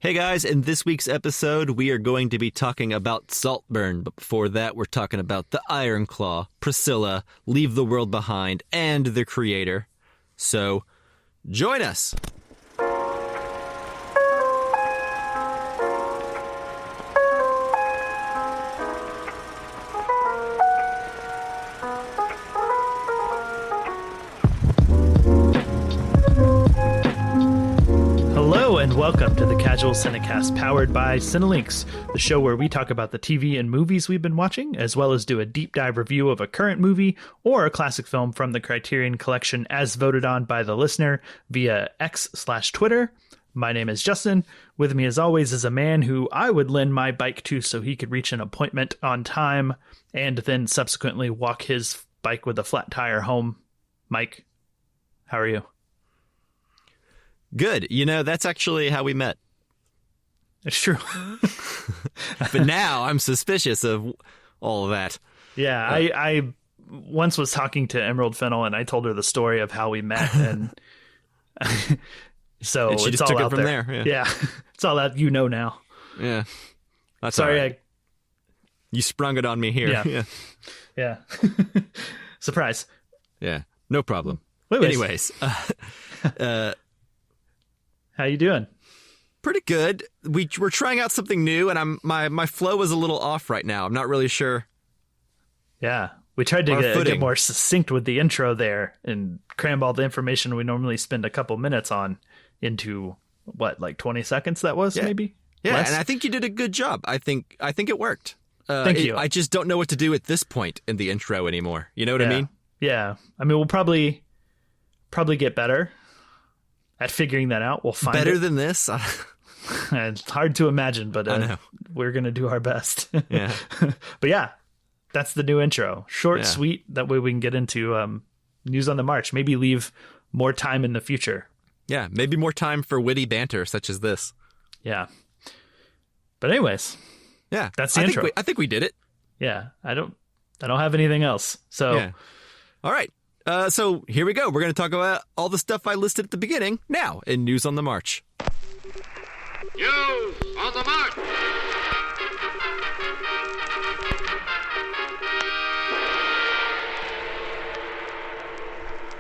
Hey guys, in this week's episode, we are going to be talking about Saltburn, but before that, we're talking about the Iron Claw, Priscilla, Leave the World Behind, and the creator. So, join us! Welcome to the Casual Cinecast, powered by Cinelinks, the show where we talk about the TV and movies we've been watching, as well as do a deep dive review of a current movie or a classic film from the Criterion Collection as voted on by the listener via X/Twitter. My name is Justin. With me as always is a man who I would lend my bike to so he could reach an appointment on time and then subsequently walk his bike with a flat tire home. Mike, how are you? Good. You know, that's actually how we met. It's true. But now I'm suspicious of all of that. Yeah, I once was talking to Emerald Fennell and I told her the story of how we met. And so and she it's just all took out it from there. Yeah. It's all that you know now. Yeah. That's Sorry. all right. You sprung it on me here. Yeah. Surprise. Yeah. No problem. Anyways. How you doing? Pretty good. We're trying out something new, and my flow is a little off right now. I'm not really sure. Yeah, we tried to get more succinct with the intro there and cram all the information we normally spend a couple minutes on into what, like 20 seconds? That was maybe. Yeah, less? And I think you did a good job. I think it worked. Thank you. I just don't know what to do at this point in the intro anymore. You know what I mean? Yeah. I mean, we'll probably get better at figuring that out. We'll find better it. than this. It's hard to imagine, but I know. We're gonna do our best. Yeah. But yeah, that's the new intro. Short, sweet. That way we can get into news on the march. Maybe leave more time in the future. Yeah, maybe more time for witty banter such as this. Yeah. But anyways, yeah, that's the intro. I think we did it. Yeah, I don't have anything else. So, yeah. All right. So here we go. We're going to talk about all the stuff I listed at the beginning now in News on the March. News on the March!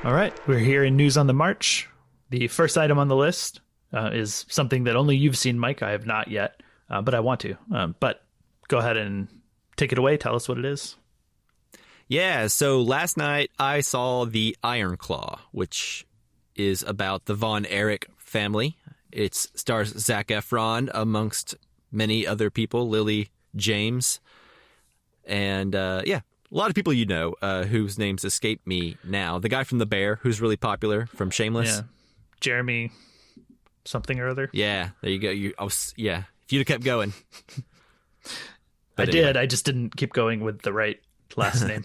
All right. We're here in News on the March. The first item on the list is something that only you've seen, Mike. I have not yet, but I want to. But go ahead and take it away. Tell us what it is. Yeah, so last night I saw The Iron Claw, which is about the Von Erich family. It stars Zac Efron amongst many other people, Lily James, and a lot of people you know whose names escape me now. The guy from The Bear, who's really popular from Shameless. Yeah, Jeremy something or other. Yeah, there you go. If you'd have kept going. I did. I just didn't keep going with the right last name.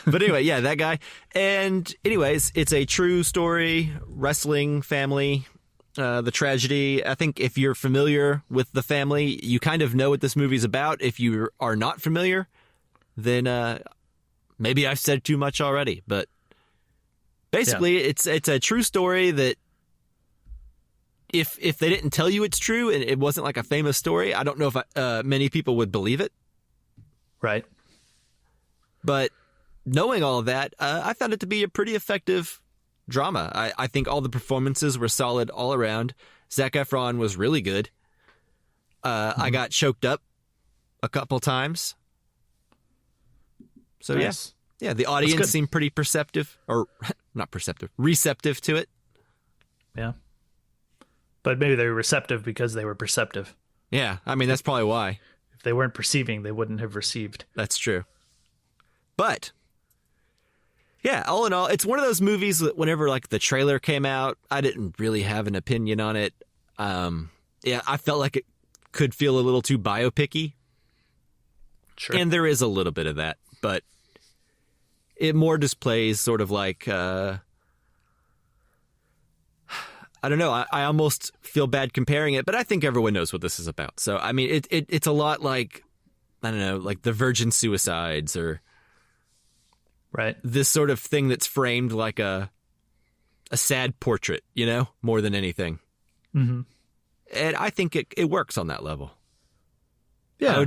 But anyway, yeah, that guy. And anyways, it's a true story, wrestling family, the tragedy. I think if you're familiar with the family, you kind of know what this movie's about. If you are not familiar, then maybe I've said too much already. But basically, it's a true story that if they didn't tell you it's true and it wasn't like a famous story, I don't know if many people would believe it. Right. But knowing all of that, I found it to be a pretty effective drama. I think all the performances were solid all around. Zac Efron was really good. I got choked up a couple times. So nice. Yeah, the audience seemed pretty perceptive, or not perceptive, receptive to it. Yeah. But maybe they were receptive because they were perceptive. Yeah, I mean, that's probably why. If they weren't perceiving, they wouldn't have received. That's true. But, yeah, all in all, it's one of those movies that whenever, like, the trailer came out, I didn't really have an opinion on it. I felt like it could feel a little too biopic-y. Sure. And there is a little bit of that, but it more displays sort of like, I don't know, I almost feel bad comparing it, but I think everyone knows what this is about. So, I mean, it's a lot like, I don't know, like the Virgin Suicides or right, this sort of thing that's framed like a sad portrait, you know, more than anything. Mm-hmm. And I think it works on that level. Yeah. I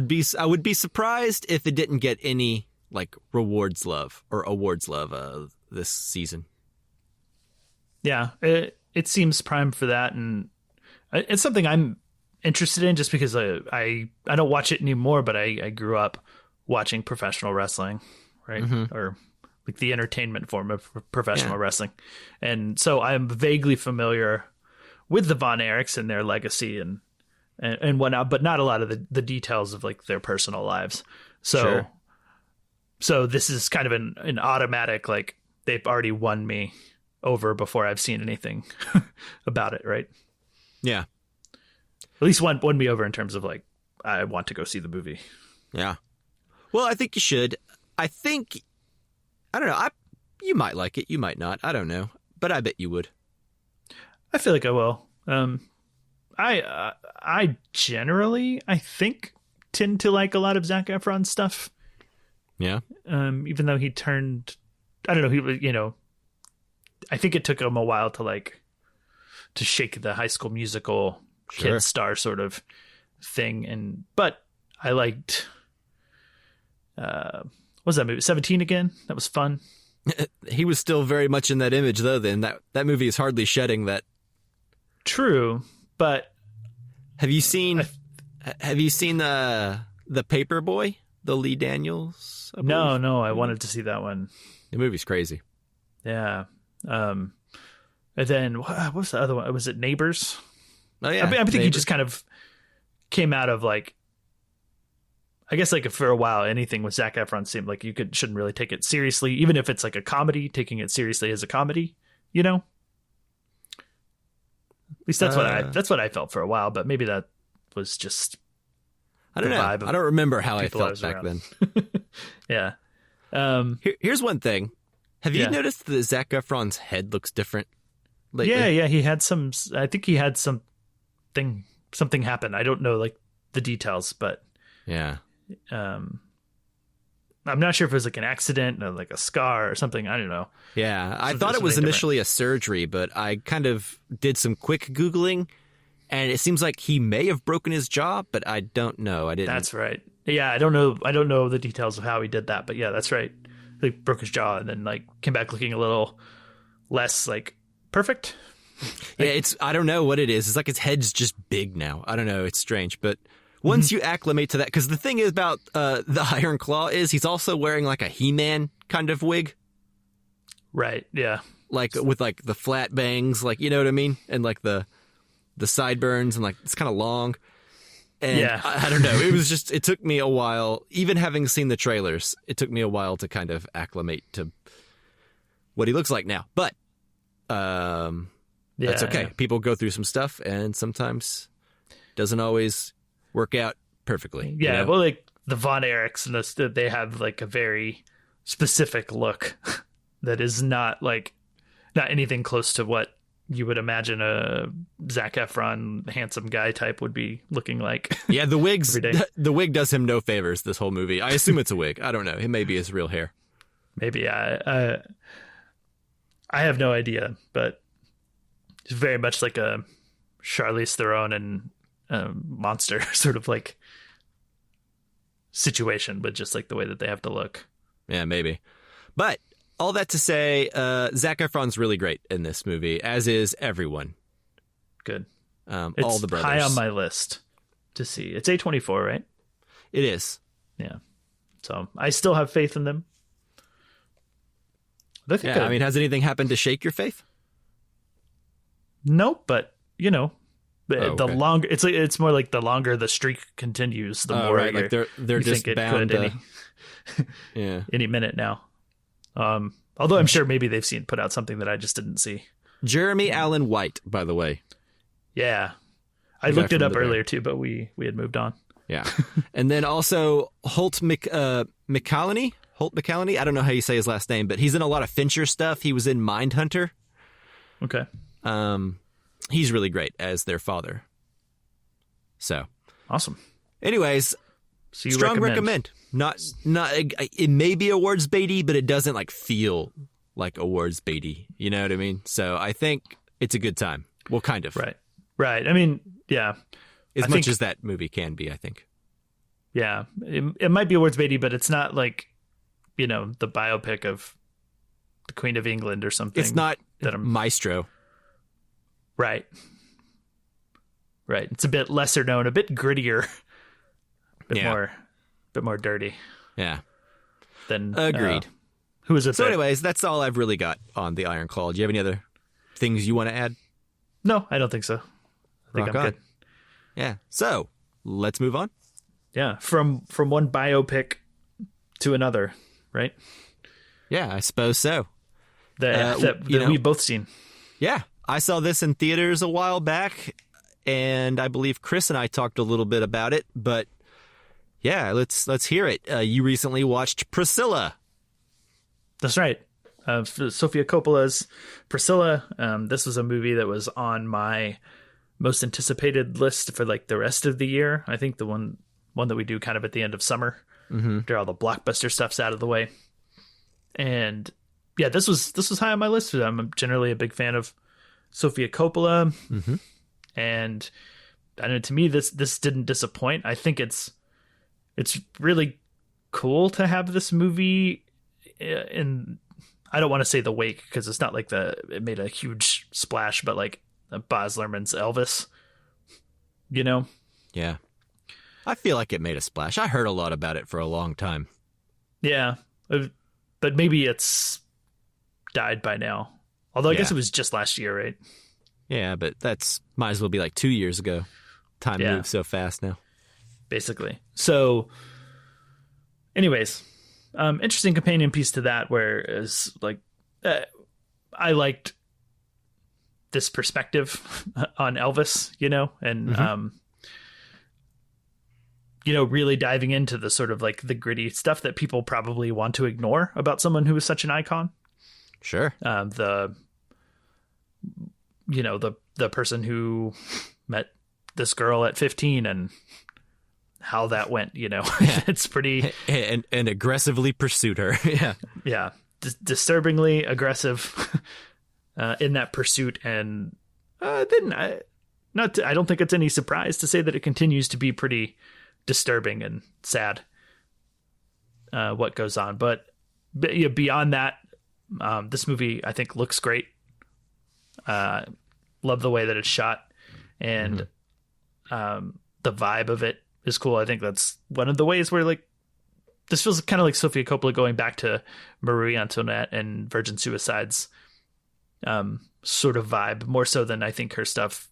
would be surprised if it didn't get any like awards love this season. Yeah, it seems prime for that, and it's something I'm interested in just because I don't watch it anymore, but I grew up watching professional wrestling, right? Mm-hmm. Or like the entertainment form of professional wrestling. And so I'm vaguely familiar with the Von Erichs and their legacy and whatnot, but not a lot of the details of like their personal lives. So, so this is kind of an automatic, like they've already won me over before I've seen anything about it. Right. Yeah. At least won me over in terms of like, I want to go see the movie. Yeah. Well, I think you should. I don't know. You might like it. You might not. I don't know. But I bet you would. I feel like I will. I generally, I think, tend to like a lot of Zac Efron stuff. Yeah. Even though he turned, I don't know, I think it took him a while to shake the High School Musical kid star sort of thing. But I liked, what was that movie? 17 again? That was fun. He was still very much in that image though. Then that movie is hardly shedding that. True, but have you seen the Paperboy, the Lee Daniels? No, I wanted to see that one. The movie's crazy. Yeah. And then what was the other one? Was it Neighbors? Oh yeah. I think he just kind of came out of like, I guess like for a while, anything with Zac Efron seemed like you shouldn't really take it seriously, even if it's like a comedy, taking it seriously as a comedy, you know? At least that's what I felt for a while, but maybe that was just I don't know. I don't remember how I felt back then. Yeah. Here's one thing. Have you noticed that Zac Efron's head looks different lately? Yeah. He had I think he had something happen. I don't know like the details, but yeah. I'm not sure if it was like an accident or like a scar or something. I don't know. Yeah, I thought it was initially a surgery, but I kind of did some quick Googling, and it seems like he may have broken his jaw, but I don't know. I didn't. That's right. Yeah, I don't know the details of how he did that, but yeah, that's right. He broke his jaw and then like came back looking a little less like perfect. Yeah, I don't know what it is. It's like his head's just big now. I don't know. It's strange, but once you acclimate to that, because the thing is about the Iron Claw is he's also wearing like a He-Man kind of wig. Right, yeah. Like with like the flat bangs, like, you know what I mean? And like the sideburns and like it's kind of long. And yeah. I don't know. It took me a while, even having seen the trailers, it took me a while to kind of acclimate to what he looks like now. But that's okay. Yeah. People go through some stuff and sometimes doesn't always work out perfectly. Yeah, you know? well, like the Von Erichs and they have like a very specific look that is not anything close to what you would imagine a Zac Efron handsome guy type would be looking like. Yeah, the wig does him no favors this whole movie. I assume it's a wig. I don't know. It may be his real hair. Maybe. I have no idea, but it's very much like a Charlize Theron and monster sort of like situation, but just like the way that they have to look. Yeah, maybe. But all that to say, Zac Efron's really great in this movie, as is everyone. Good. It's all the brothers. High on my list to see. It's A24, right? It is. Yeah. So I still have faith in them. I mean, has anything happened to shake your faith? Nope, but you know. The longer it's more like the longer the streak continues, the more right. Like they're just bound to any minute now. Although I'm sure maybe they've put out something that I just didn't see. Jeremy Allen White, by the way. Yeah, I looked it up earlier too, but we had moved on. Yeah, and then also Holt McCallany. I don't know how you say his last name, but he's in a lot of Fincher stuff. He was in Mindhunter. Okay. He's really great as their father. So awesome. Anyways, so you strong recommend. Not it may be awards baity, but it doesn't like feel like awards baity. You know what I mean? So I think it's a good time. Well, kind of. Right. I mean, Yeah. As much as that movie can be, I think. Yeah. It might be awards baity, but it's not like, the biopic of the Queen of England or something. It's not Maestro. Right. Right. It's a bit lesser known, a bit grittier, a bit more dirty. Yeah. Than agreed. Who is it? So, anyways, that's all I've really got on the Iron Claw. Do you have any other things you want to add? No, I don't think so. I think I'm good. Yeah. So let's move on. Yeah. From one biopic to another, right? Yeah, I suppose so. That we've both seen. Yeah. I saw this in theaters a while back, and I believe Chris and I talked a little bit about it, but yeah, let's hear it. You recently watched Priscilla. That's right. Sofia Coppola's Priscilla. This was a movie that was on my most anticipated list for like the rest of the year. I think the one that we do kind of at the end of summer, after all the blockbuster stuff's out of the way. And yeah, this was high on my list. I'm generally a big fan of Sofia Coppola, and I know to me this didn't disappoint. I think it's really cool to have this movie in. I don't want to say the wake because it's not like it made a huge splash, but like Baz Luhrmann's Elvis, Yeah. I feel like it made a splash. I heard a lot about it for a long time. Yeah. But maybe it's died by now. Although I guess it was just last year, right? Yeah, but that's might as well be like 2 years ago. Time moves so fast now. Basically. So anyways, interesting companion piece to that, whereas like I liked this perspective on Elvis, and really diving into the sort of like the gritty stuff that people probably want to ignore about someone who is such an icon. Sure. The person who met this girl at 15 and how that went, it's pretty and aggressively pursued her. Yeah. Disturbingly aggressive in that pursuit. And I don't think it's any surprise to say that it continues to be pretty disturbing and sad, what goes on. But beyond that, this movie, I think, looks great. Love the way that it's shot, and the vibe of it is cool. I think that's one of the ways where like this feels kind of like Sofia Coppola going back to Marie Antoinette and Virgin Suicides sort of vibe, more so than I think her stuff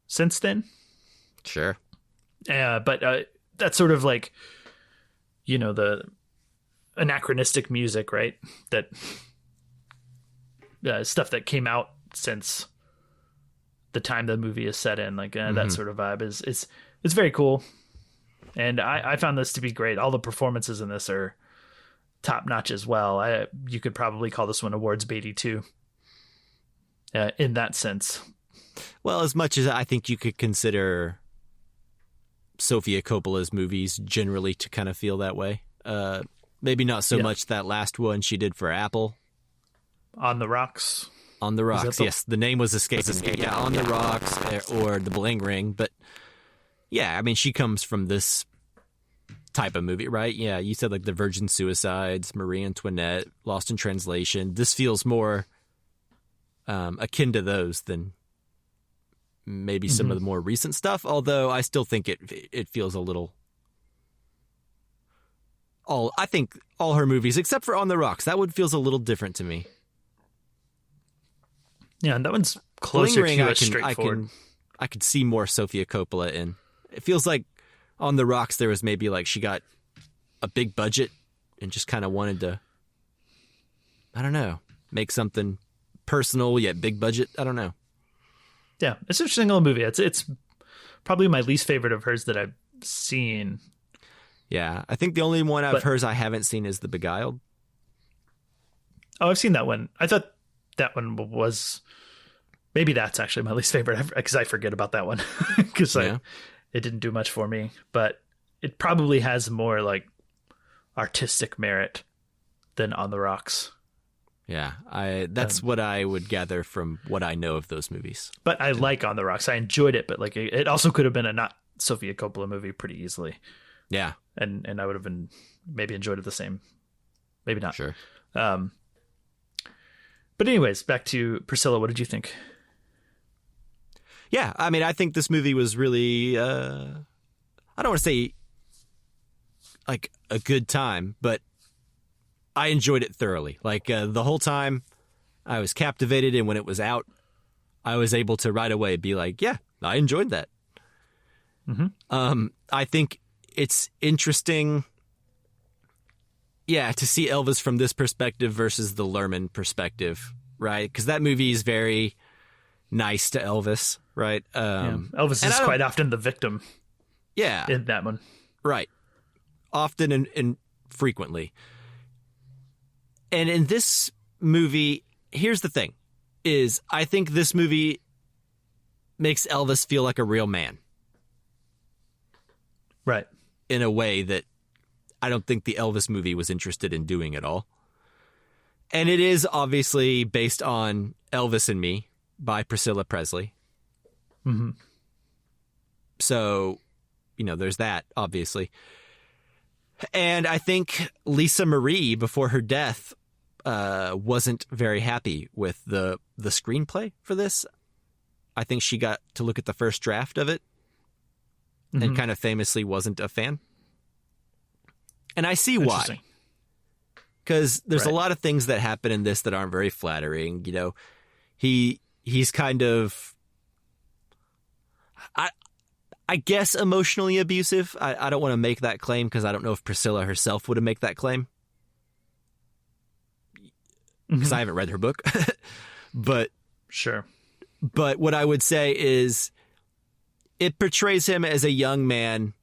since then. Sure. But that's sort of like, the anachronistic music, right? That stuff that came out since the time the movie is set in, like that sort of vibe is very cool. And I found this to be great. All the performances in this are top notch as well. You could probably call this one awards baity too, in that sense. Well, as much as I think you could consider Sofia Coppola's movies generally to kind of feel that way. Maybe not so much that last one she did for Apple. On the Rocks. On the Rocks, yes. The name was escaping me. Yeah, On the Rocks or The Bling Ring. But yeah, I mean, she comes from this type of movie, right? Yeah, you said like the Virgin Suicides, Marie Antoinette, Lost in Translation. This feels more akin to those than maybe some of the more recent stuff, although I still think it feels a little... I think all her movies, except for On the Rocks, that one feels a little different to me. Yeah, and that one's closer Ring, to straightforward. I could see more Sofia Coppola in. It feels like On the Rocks there was maybe like she got a big budget and just kind of wanted to, I don't know, make something personal yet big budget. I don't know. Yeah, it's an interesting little movie. It's probably my least favorite of hers that I've seen. Yeah, I think the only one of hers I haven't seen is The Beguiled. Oh, I've seen that one. I thought that one was... Maybe that's actually my least favorite, because I forget about that one. Because it didn't do much for me. But it probably has more like artistic merit than On the Rocks. Yeah, that's what I would gather from what I know of those movies. But I like On the Rocks. I enjoyed it, but like it also could have been a not Sofia Coppola movie pretty easily. Yeah, and I would have been maybe enjoyed it the same, maybe not. Sure. But anyways, back to Priscilla. What did you think? Yeah, I mean, I think this movie was really, I don't want to say like a good time, but I enjoyed it thoroughly. Like the whole time I was captivated, and when it was out, I was able to right away be like, yeah, I enjoyed that. Mm-hmm. I think it's interesting, to see Elvis from this perspective versus the Lerman perspective, right? Because that movie is very nice to Elvis, right? Elvis is quite often the victim. Yeah. In that one. Right. Often and frequently. And in this movie, here's the thing, is I think this movie makes Elvis feel like a real man. Right. In a way that I don't think the Elvis movie was interested in doing at all. And it is obviously based on Elvis and Me by Priscilla Presley. Mm-hmm. So, there's that, obviously. And I think Lisa Marie, before her death, wasn't very happy with the screenplay for this. I think she got to look at the first draft of it and kind of famously wasn't a fan. And I see why. Because there's a lot of things that happen in this that aren't very flattering. He's kind of, I guess, emotionally abusive. I don't want to make that claim because I don't know if Priscilla herself would have made that claim. Because I haven't read her book. But sure. But what I would say is it portrays him as a young man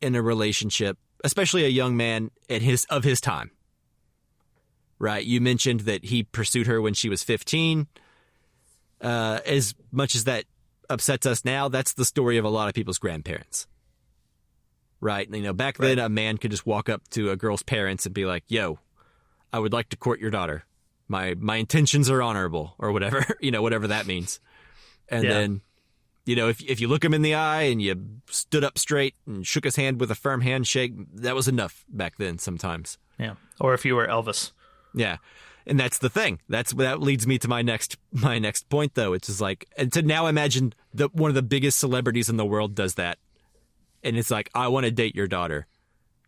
in a relationship, especially a young man of his time. Right? You mentioned that he pursued her when she was 15. As much as that upsets us now, that's the story of a lot of people's grandparents. Right? Back then, a man could just walk up to a girl's parents and be like, yo, I would like to court your daughter. My intentions are honorable, or whatever, whatever that means. And then, if you look him in the eye and you stood up straight and shook his hand with a firm handshake, that was enough back then sometimes. Yeah. Or if you were Elvis. Yeah. And that's the thing. That leads me to my next point, though. It's just like, and to now imagine that one of the biggest celebrities in the world does that. And it's like, I want to date your daughter.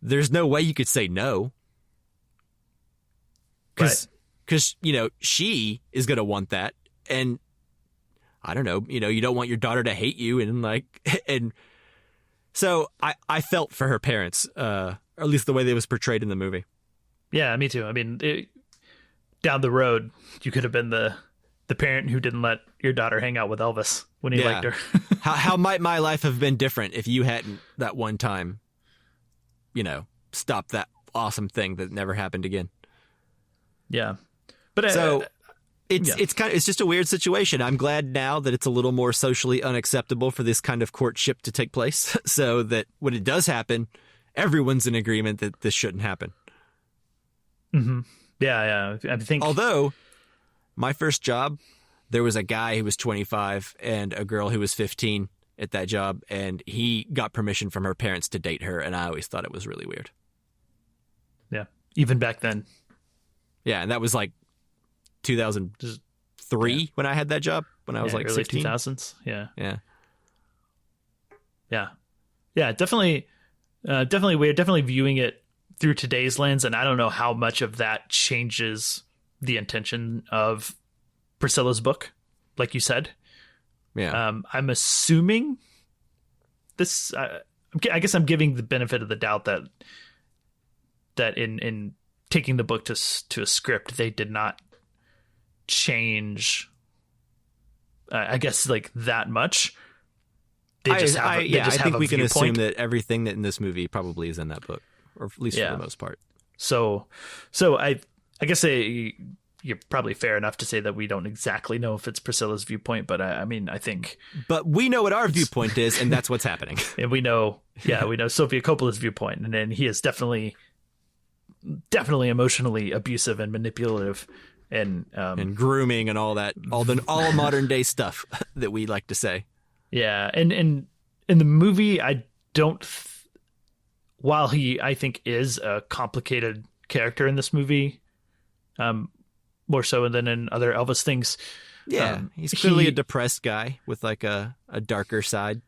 There's no way you could say no. Because, she is going to want that. And I don't know, you don't want your daughter to hate you. And so I felt for her parents, or at least the way they was portrayed in the movie. Yeah, me too. I mean, down the road, you could have been the parent who didn't let your daughter hang out with Elvis when he liked her. How might my life have been different if you hadn't that one time, stopped that awesome thing that never happened again? Yeah. But so it's just a weird situation. I'm glad now that it's a little more socially unacceptable for this kind of courtship to take place, so that when it does happen, everyone's in agreement that this shouldn't happen. Mm-hmm. Yeah. I think. Although, my first job, there was a guy who was 25 and a girl who was 15 at that job, and he got permission from her parents to date her, and I always thought it was really weird. Yeah, even back then. Yeah, and that was like 2003 when I had that job, when I was like early 16. 2000s. Yeah. Definitely We're definitely viewing it through today's lens, and I don't know how much of that changes the intention of Priscilla's book, like you said. Yeah. I'm assuming this. I guess I'm giving the benefit of the doubt that in taking the book to a script, they did not change. I guess like that much. They just have. I think we can assume that everything that in this movie probably is in that book, or at least for the most part. So I guess you're probably fair enough to say that we don't exactly know if it's Priscilla's viewpoint, but I mean, I think. But we know what our viewpoint is, and that's what's happening. And we know Sofia Coppola's viewpoint, and then he is definitely emotionally abusive and manipulative and grooming and all that, all modern day stuff that we like to say. Yeah, and in the movie, I don't. While he, I think, is a complicated character in this movie, more so than in other Elvis things. Yeah, he's clearly a depressed guy with like a darker side.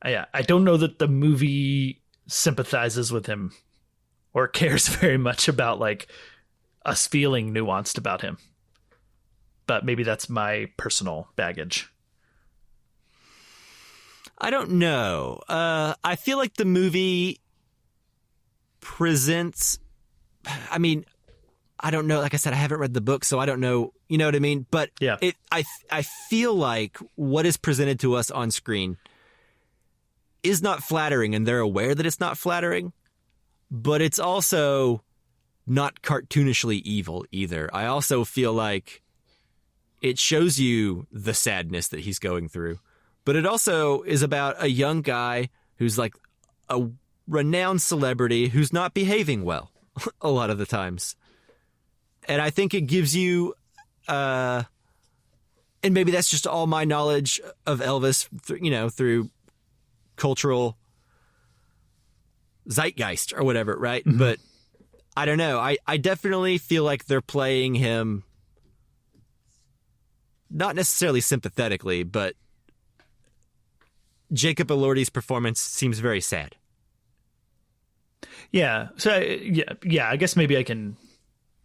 Yeah, I don't know that the movie sympathizes with him or cares very much about like us feeling nuanced about him. But maybe that's my personal baggage. I don't know. I feel like the movie presents, I mean, I don't know. Like I said, I haven't read the book, so I don't know. You know what I mean? But yeah. I feel like what is presented to us on screen is not flattering, and they're aware that it's not flattering, but it's also not cartoonishly evil either. I also feel like it shows you the sadness that he's going through, but it also is about a young guy who's like a renowned celebrity who's not behaving well a lot of the times. And I think it gives you, and maybe that's just all my knowledge of Elvis, through cultural zeitgeist or whatever, right? Mm-hmm. But I don't know. I definitely feel like they're playing him not necessarily sympathetically, but Jacob Elordi's performance seems very sad. Yeah. So yeah. I guess maybe I can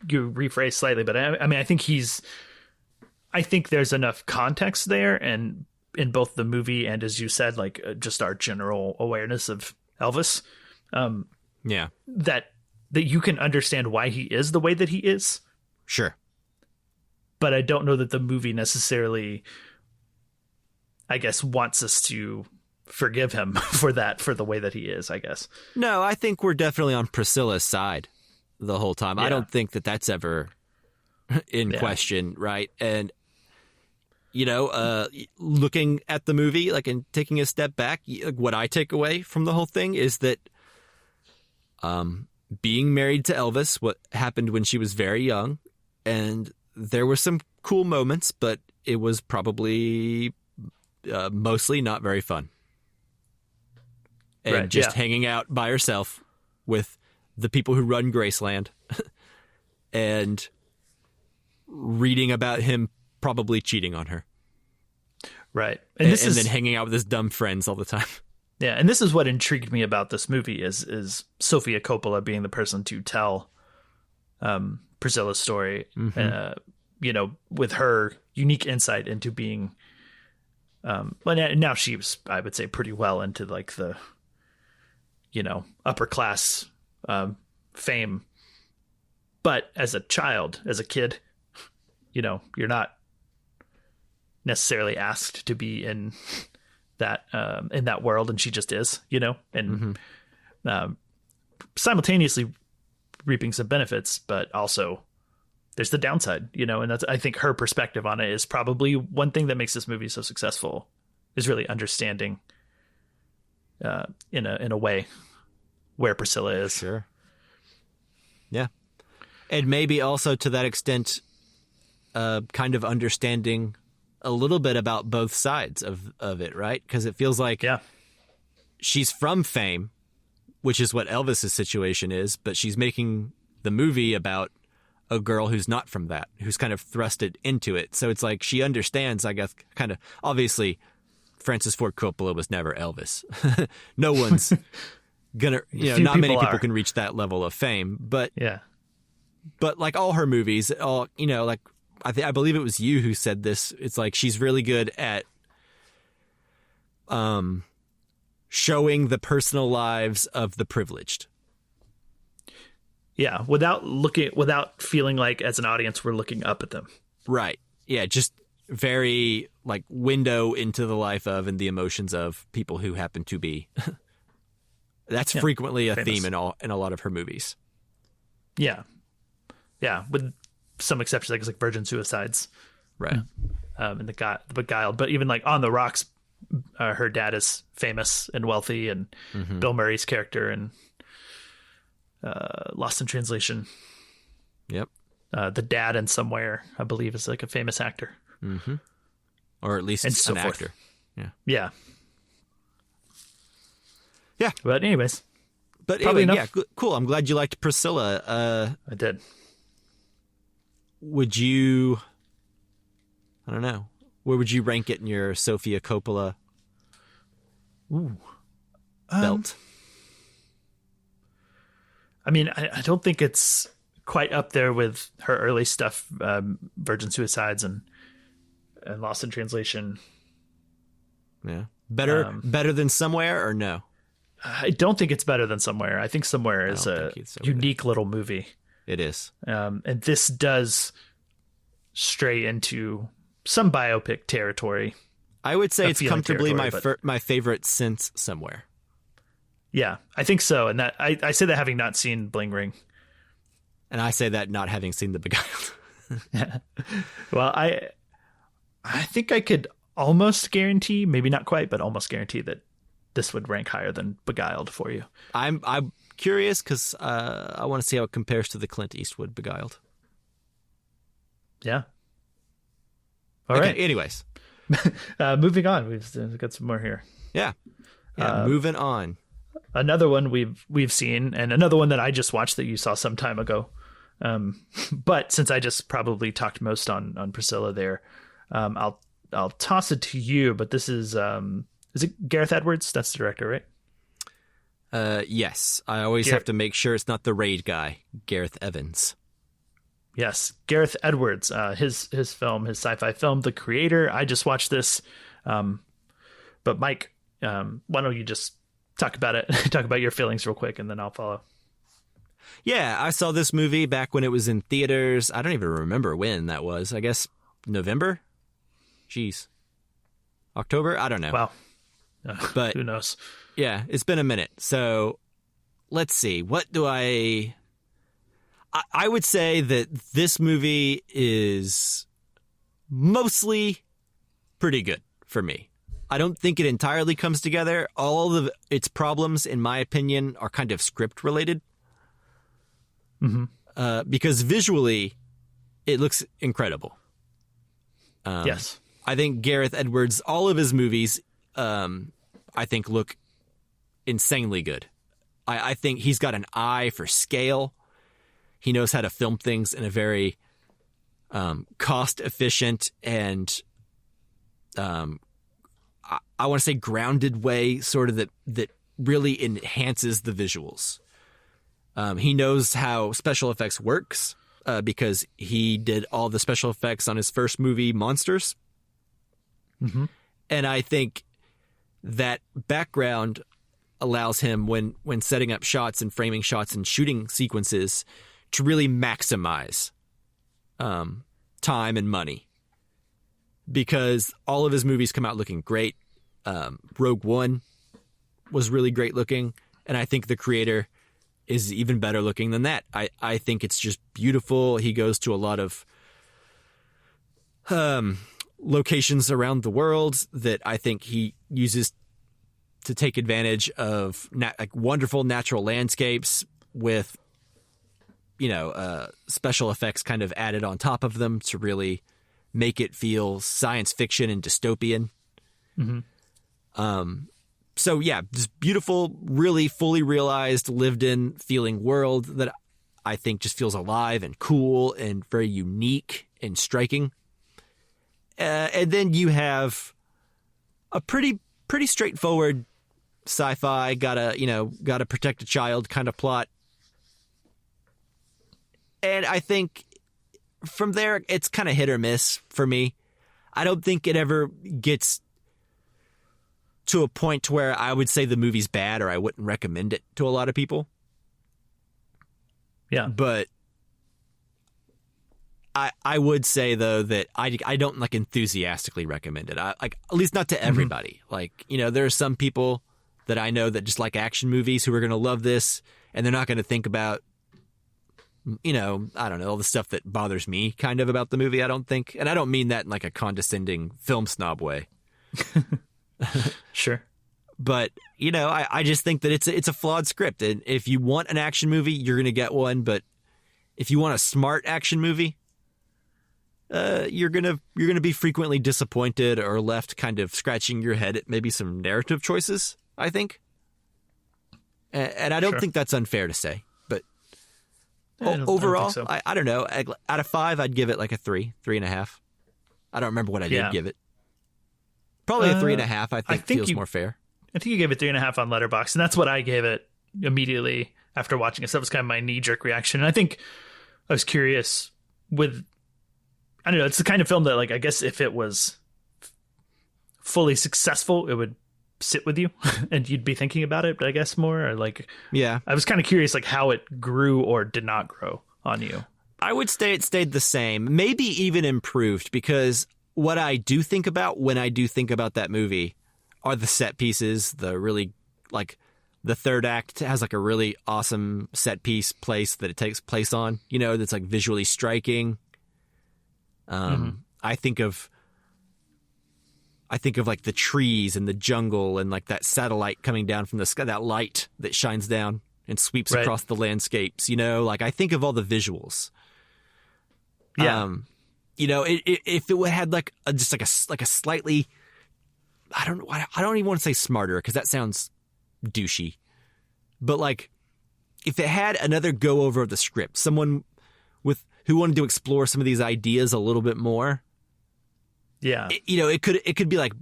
rephrase slightly, but I mean, I think there's enough context there, and in both the movie and, as you said, like just our general awareness of Elvis, that you can understand why he is the way that he is. Sure. But I don't know that the movie necessarily, I guess, wants us to forgive him for the way that he is, I guess. No, I think we're definitely on Priscilla's side the whole time. Yeah. I don't think that that's ever in question, right? And, looking at the movie, like, and taking a step back, what I take away from the whole thing is that being married to Elvis, what happened when she was very young, and there were some cool moments, but it was probably mostly not very fun. And just hanging out by herself with the people who run Graceland and reading about him probably cheating on her. Right. And then hanging out with his dumb friends all the time. Yeah. And this is what intrigued me about this movie is Sofia Coppola being the person to tell Priscilla's story, with her unique insight into being, now she's, I would say, pretty well into like the, upper class fame. But as a child, as a kid, you're not necessarily asked to be in that world, and she just is, and simultaneously reaping some benefits, but also there's the downside, and that's, I think, her perspective on it is probably one thing that makes this movie so successful, is really understanding in a way where Priscilla is. Sure. Yeah. And maybe also to that extent, kind of understanding a little bit about both sides of it, right? Because it feels like she's from fame, which is what Elvis's situation is, but she's making the movie about a girl who's not from that, who's kind of thrusted into it. So it's like she understands, I guess, kind of, obviously, Francis Ford Coppola was never Elvis. No one's gonna, not many people can reach that level of fame, but like all her movies, like I believe it was you who said this. It's like she's really good at showing the personal lives of the privileged. Yeah, without feeling like as an audience we're looking up at them. Right. Yeah, just very like window into the life of and the emotions of people who happen to be. That's frequently a famous theme in a lot of her movies. Yeah. Yeah, with some exceptions, I guess, like Virgin Suicides. Right. And the Beguiled. But even like On the Rocks, her dad is famous and wealthy, and Bill Murray's character and Lost in Translation. Yep. the dad in Somewhere, I believe, is like a famous actor. Mm-hmm. Or at least and so an forth. actor. Yeah. Yeah. Yeah. But anyways. But Probably anyway, enough. yeah, cool. I'm glad you liked Priscilla. I did. Would you... I don't know. Where would you rank it in your Sofia Coppola belt? I mean, I don't think it's quite up there with her early stuff, Virgin Suicides and Lost in Translation. Yeah. Better than Somewhere or no? I don't think it's better than Somewhere. I think Somewhere is a unique little movie. It is. And this does stray into some biopic territory. I would say it's comfortably my favorite since Somewhere. Yeah, I think so. And that I say that having not seen Bling Ring. And I say that not having seen The Beguiled. Well, I think I could almost guarantee, maybe not quite, but almost guarantee that this would rank higher than Beguiled for you. I'm curious because I want to see how it compares to the Clint Eastwood Beguiled. Yeah. All right. Anyways. Moving on. We've got some more here. Yeah. Moving on. Another one we've seen, and another one that I just watched that you saw some time ago. But since I just probably talked most on Priscilla there, I'll toss it to you. But this is it Gareth Edwards? That's the director, right? Yes. I always have to make sure it's not the Raid guy, Gareth Evans. Yes, Gareth Edwards. His film, his sci-fi film, The Creator. I just watched this. But Mike, why don't you just talk about it? Talk about your feelings real quick, and then I'll follow. Yeah, I saw this movie back when it was in theaters. I don't even remember when that was. I guess November? Jeez. October? I don't know. Wow. But who knows? Yeah, it's been a minute. So let's see. What do I would say that this movie is mostly pretty good for me. I don't think it entirely comes together. All of its problems, in my opinion, are kind of script related. Mm-hmm. Because visually, it looks incredible. Yes. I think Gareth Edwards, all of his movies, I think look insanely good. I think he's got an eye for scale. He knows how to film things in a very cost efficient and I want to say grounded way, sort of that really enhances the visuals. He knows how special effects works because he did all the special effects on his first movie, Monsters. Mm-hmm. And I think that background allows him, when setting up shots and framing shots and shooting sequences, to really maximize time and money. Because all of his movies come out looking great. Rogue One was really great looking, and I think The Creator is even better looking than that. I think it's just beautiful. He goes to a lot of locations around the world that I think he uses to take advantage of like wonderful natural landscapes with, special effects kind of added on top of them to really make it feel science fiction and dystopian. Mm-hmm. So yeah, this beautiful, really fully realized, lived in feeling world that I think just feels alive and cool and very unique and striking. And then you have a pretty straightforward sci-fi, gotta protect a child kind of plot. And I think from there, it's kind of hit or miss for me. I don't think it ever gets to a point to where I would say the movie's bad or I wouldn't recommend it to a lot of people. Yeah. But I would say, though, that I don't like enthusiastically recommend it. At least not to everybody. Mm-hmm. There are some people that I know that just like action movies who are going to love this, and they're not going to think about, I don't know, all the stuff that bothers me kind of about the movie, I don't think. And I don't mean that in like a condescending film snob way. Sure. But, I just think that it's a flawed script. And if you want an action movie, you're going to get one. But if you want a smart action movie, you're gonna be frequently disappointed or left kind of scratching your head at maybe some narrative choices, I think. And I don't think that's unfair to say, but overall, I don't know. Out of 5, I'd give it like a 3.5. I don't remember what I did give it. Probably a 3.5. I think feels more fair. I think you gave it 3.5 on Letterboxd, and that's what I gave it immediately after watching it. So that was kind of my knee-jerk reaction. And I think I was curious with, I don't know, it's the kind of film that, like, I guess if it was fully successful, it would sit with you and you'd be thinking about it, but I guess more, or like, yeah, I was kind of curious, like, how it grew or did not grow on you. I would say it stayed the same, maybe even improved, because what I do think about when I do think about that movie are the set pieces, the really, like, the third act has like a really awesome set piece place that it takes place on, you know, that's like visually striking. I think of like the trees and the jungle and like that satellite coming down from the sky, that light that shines down and sweeps across the landscapes, you know, like I think of all the visuals. Yeah. You know, if it had like just like a slightly, I don't even want to say smarter because that sounds douchey, but like if it had another go over of the script, someone who wanted to explore some of these ideas a little bit more. Yeah. It could be like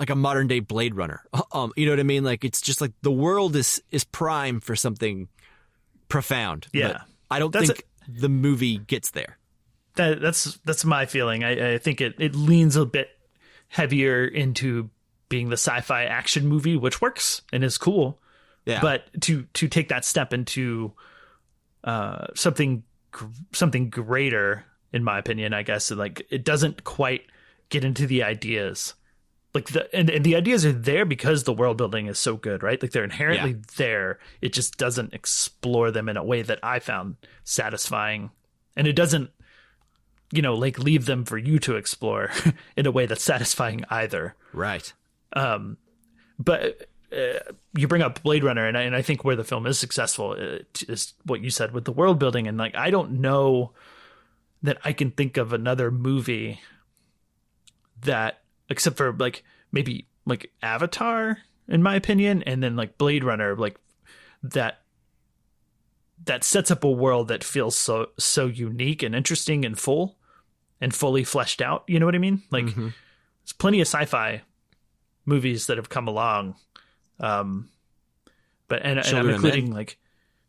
a modern day Blade Runner. You know what I mean? Like, it's just like the world is prime for something profound. Yeah. But I don't think the movie gets there. That's my feeling. I think it leans a bit heavier into being the sci-fi action movie, which works and is cool. Yeah. But to take that step into something greater, in my opinion, I guess, like, it doesn't quite get into the ideas. Like and the ideas are there because the world building is so good, right? Like, they're inherently there. It just doesn't explore them in a way that I found satisfying. And it doesn't, like, leave them for you to explore in a way that's satisfying either. Right. But you bring up Blade Runner, and I think where the film is successful is what you said with the world building. And, like, I don't know that I can think of another movie that, except for like maybe like Avatar, in my opinion, and then like Blade Runner, like that sets up a world that feels so unique and interesting and full and fully fleshed out. You know what I mean? Like, there's plenty of sci-fi movies that have come along, and I'm including like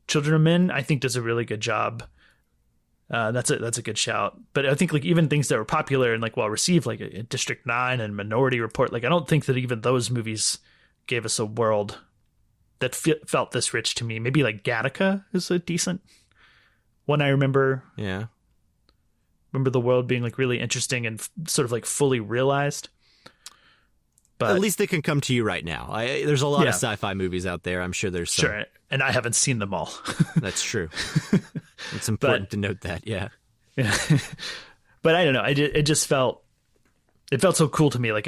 Children of Men. I think does a really good job. That's a good shout. But I think, like, even things that were popular and like well received, like District 9 and Minority Report, like, I don't think that even those movies gave us a world that felt this rich to me. Maybe like Gattaca is a decent one. I remember. Yeah. Remember the world being like really interesting and sort of like fully realized. But at least they can come to you right now. There's a lot of sci-fi movies out there. I'm sure there's some. Sure. And I haven't seen them all. That's true. It's important to note that. Yeah. Yeah. But I don't know. It felt so cool to me. Like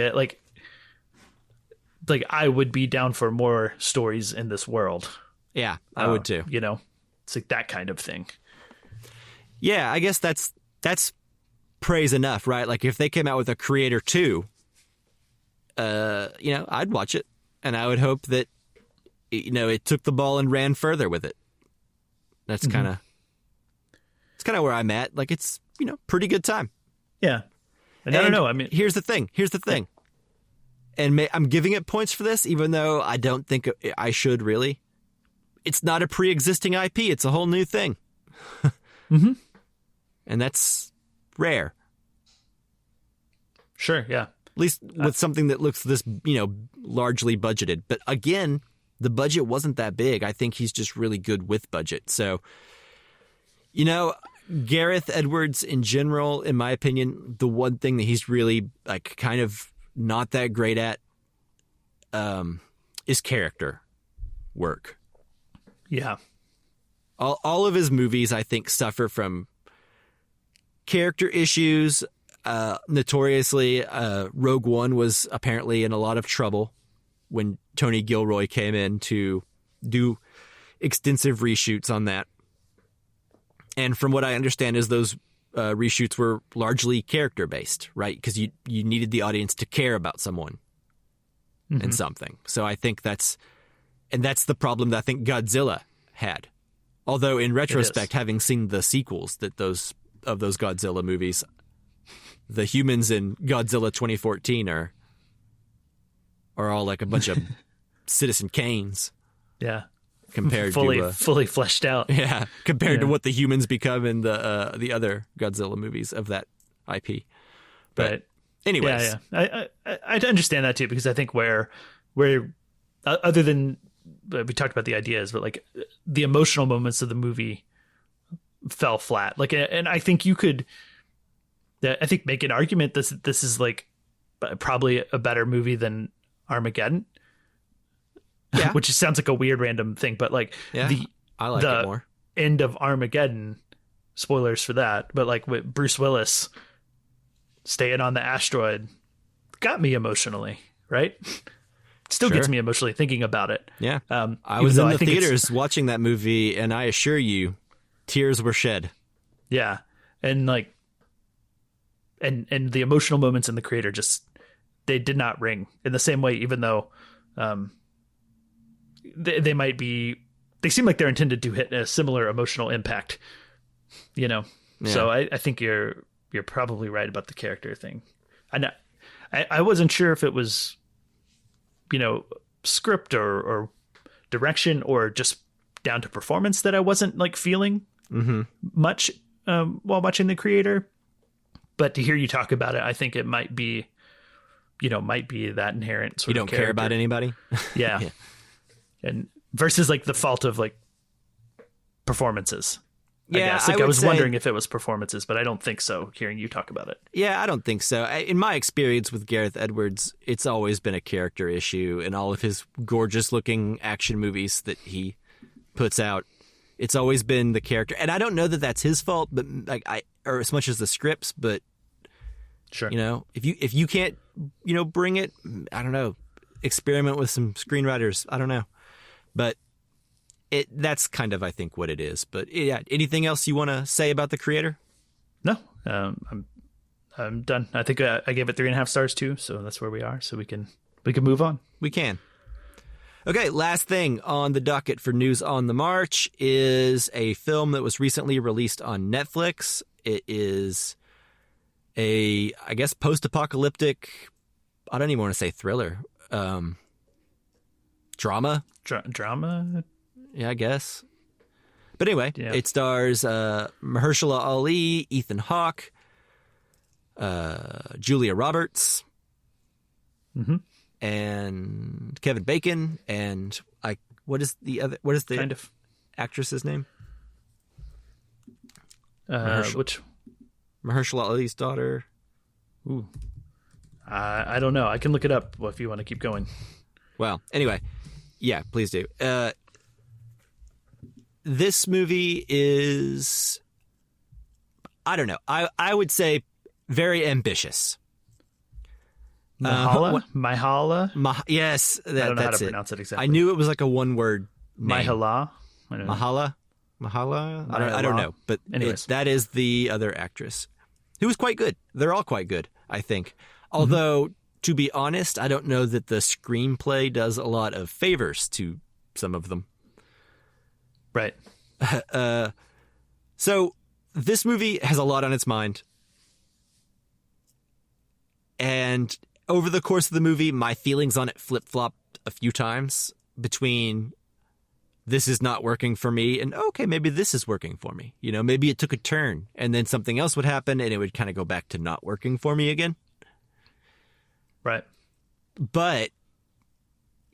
I would be down for more stories in this world. Yeah, I would too. It's like that kind of thing. Yeah, I guess that's praise enough, right? Like, if they came out with a Creator 2, I'd watch it, and I would hope that it took the ball and ran further with it. That's kind of where I'm at. Like, it's pretty good time. Yeah, and I don't know. I mean, here's the thing. And I'm giving it points for this, even though I don't think I should really. It's not a pre-existing IP. It's a whole new thing. And that's rare. Sure, yeah. At least with something that looks this, largely budgeted. But again, the budget wasn't that big. I think he's just really good with budget. So, Gareth Edwards in general, in my opinion, the one thing that he's really like kind of not that great at is character work. Yeah. All of his movies, I think, suffer from character issues. Notoriously, Rogue One was apparently in a lot of trouble when Tony Gilroy came in to do extensive reshoots on that. And from what I understand is those reshoots were largely character-based, right? Because you needed the audience to care about someone and something. So I think that's the problem that I think Godzilla had. Although in retrospect, having seen the sequels of those Godzilla movies, the humans in Godzilla 2014 are all like a bunch of Citizen Kanes. Yeah. Compared to fully fleshed out. Yeah, compared to what the humans become in the other Godzilla movies of that IP. But anyways, I understand that too, because I think where other than we talked about the ideas, but like the emotional moments of the movie fell flat. Like, and I think you could, I think, make an argument this is like probably a better movie than Armageddon. Yeah. Which sounds like a weird random thing, but like I like it more. End of Armageddon, spoilers for that, but like with Bruce Willis staying on the asteroid got me emotionally, right? Still gets me emotionally thinking about it. Yeah. I was in the theaters watching that movie, and I assure you, tears were shed. Yeah. And like, and the emotional moments in The Creator they did not ring in the same way, even though, they might be, they seem like they're intended to hit a similar emotional impact, you know? Yeah. So I think you're probably right about the character thing. I wasn't sure if it was, you know, script or direction or just down to performance that I wasn't like feeling much while watching The Creator. But to hear you talk about it, I think it might be that inherent sort of character. You don't care about anybody? Yeah. Yeah. And versus like the fault of like performances. Yeah, I was wondering if it was performances, but I don't think so, hearing you talk about it. Yeah, I don't think so. In my experience with Gareth Edwards, it's always been a character issue in all of his gorgeous-looking action movies that he puts out. It's always been the character. And I don't know that that's his fault, but or as much as the scripts, but sure. You know, if you can't, you know, bring it, I don't know, experiment with some screenwriters. I don't know. But that's kind of, I think, what it is. But yeah, anything else you want to say about The Creator? No, I'm done. I think I gave it 3.5 stars too, so that's where we are. So we can move on. We can. Okay, last thing on the docket for News on the March is a film that was recently released on Netflix. It is I guess, post-apocalyptic, I don't even want to say thriller, drama. Drama? Yeah, I guess. But anyway, It stars Mahershala Ali, Ethan Hawke, Julia Roberts, and Kevin Bacon, and what is the kind of actress's name? Which Mahershala Ali's daughter. Ooh, I don't know. I can look it up if you want to keep going. Well, anyway, yeah, please do. This movie is, I don't know, I would say very ambitious. Myhala? Yes, I don't know how to pronounce it exactly. I knew it was like a one-word name. Myhala? Mahala? I don't know, but that is the other actress, who was quite good. They're all quite good, I think. Although, to be honest, I don't know that the screenplay does a lot of favors to some of them. Right. So this movie has a lot on its mind. And over the course of the movie, my feelings on it flip-flopped a few times between this is not working for me and, okay, maybe this is working for me. You know, maybe it took a turn and then something else would happen and it would kind of go back to not working for me again. Right. But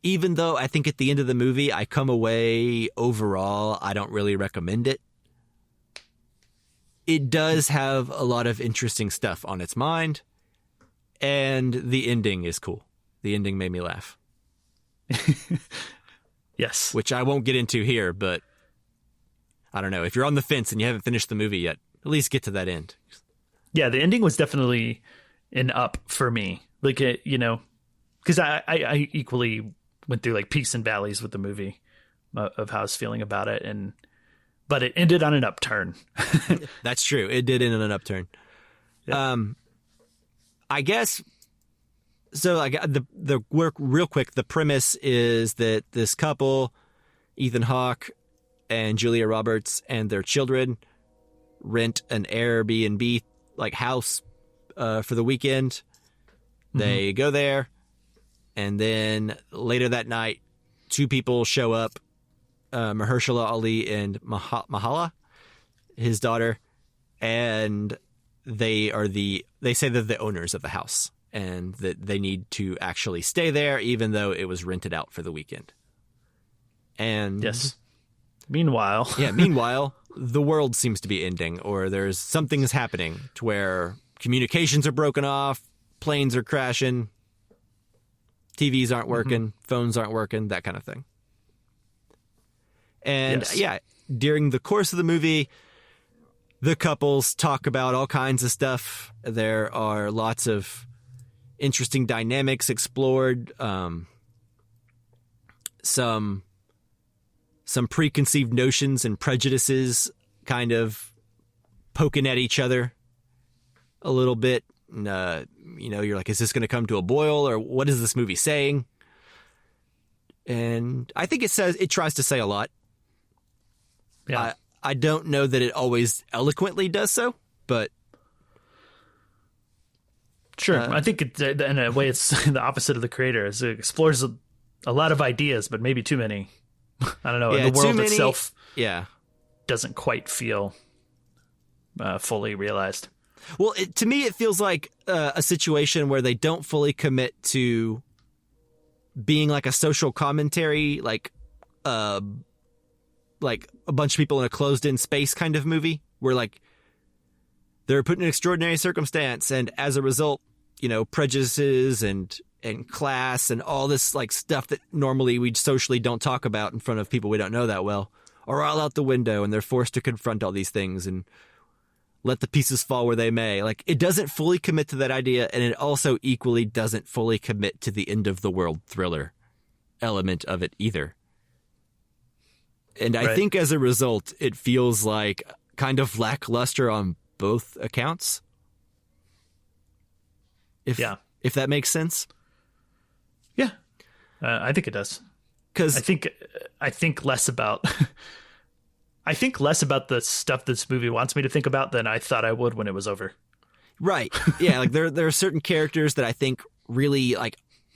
even though I think at the end of the movie, I come away overall, I don't really recommend it. It does have a lot of interesting stuff on its mind. And the ending is cool. The ending made me laugh. Yes. Which I won't get into here, but I don't know. If you're on the fence and you haven't finished the movie yet, at least get to that end. Yeah, the ending was definitely an up for me. Like, you know, because I equally went through like peaks and valleys with the movie of how I was feeling about it. And but it ended on an upturn. That's true. It did end on an upturn. Yeah. I guess so. Like the work real quick. The premise is that this couple, Ethan Hawke and Julia Roberts, and their children rent an Airbnb like house for the weekend. They go there, and then later that night, two people show up, Mahershala Ali and Mahala, his daughter, and they say they're the owners of the house and that they need to actually stay there even though it was rented out for the weekend. And yes. Meanwhile, the world seems to be ending, or there's something's happening to where communications are broken off, planes are crashing, TVs aren't working, phones aren't working, that kind of thing. And during the course of the movie, the couples talk about all kinds of stuff. There are lots of interesting dynamics explored, some preconceived notions and prejudices kind of poking at each other a little bit. You're like, is this going to come to a boil, or what is this movie saying? And I think it tries to say a lot. Yeah. I don't know that it always eloquently does so, but sure. I think in a way it's the opposite of The Creator. It explores a lot of ideas, but maybe too many. I don't know. Yeah, the world itself yeah, doesn't quite feel fully realized. Well, to me, it feels like a situation where they don't fully commit to being like a social commentary, like a bunch of people in a closed-in space kind of movie, where like they're put in an extraordinary circumstance, and as a result, prejudices and class and all this like stuff that normally we socially don't talk about in front of people we don't know that well are all out the window, and they're forced to confront all these things and let the pieces fall where they may. Like, it doesn't fully commit to that idea, and it also equally doesn't fully commit to the end of the world thriller element of it either. And I think as a result, it feels like kind of lackluster on both accounts. If that makes sense. Yeah, I think it does. Because I think less about the stuff this movie wants me to think about than I thought I would when it was over. Right. Yeah. Like there are certain characters that I think really like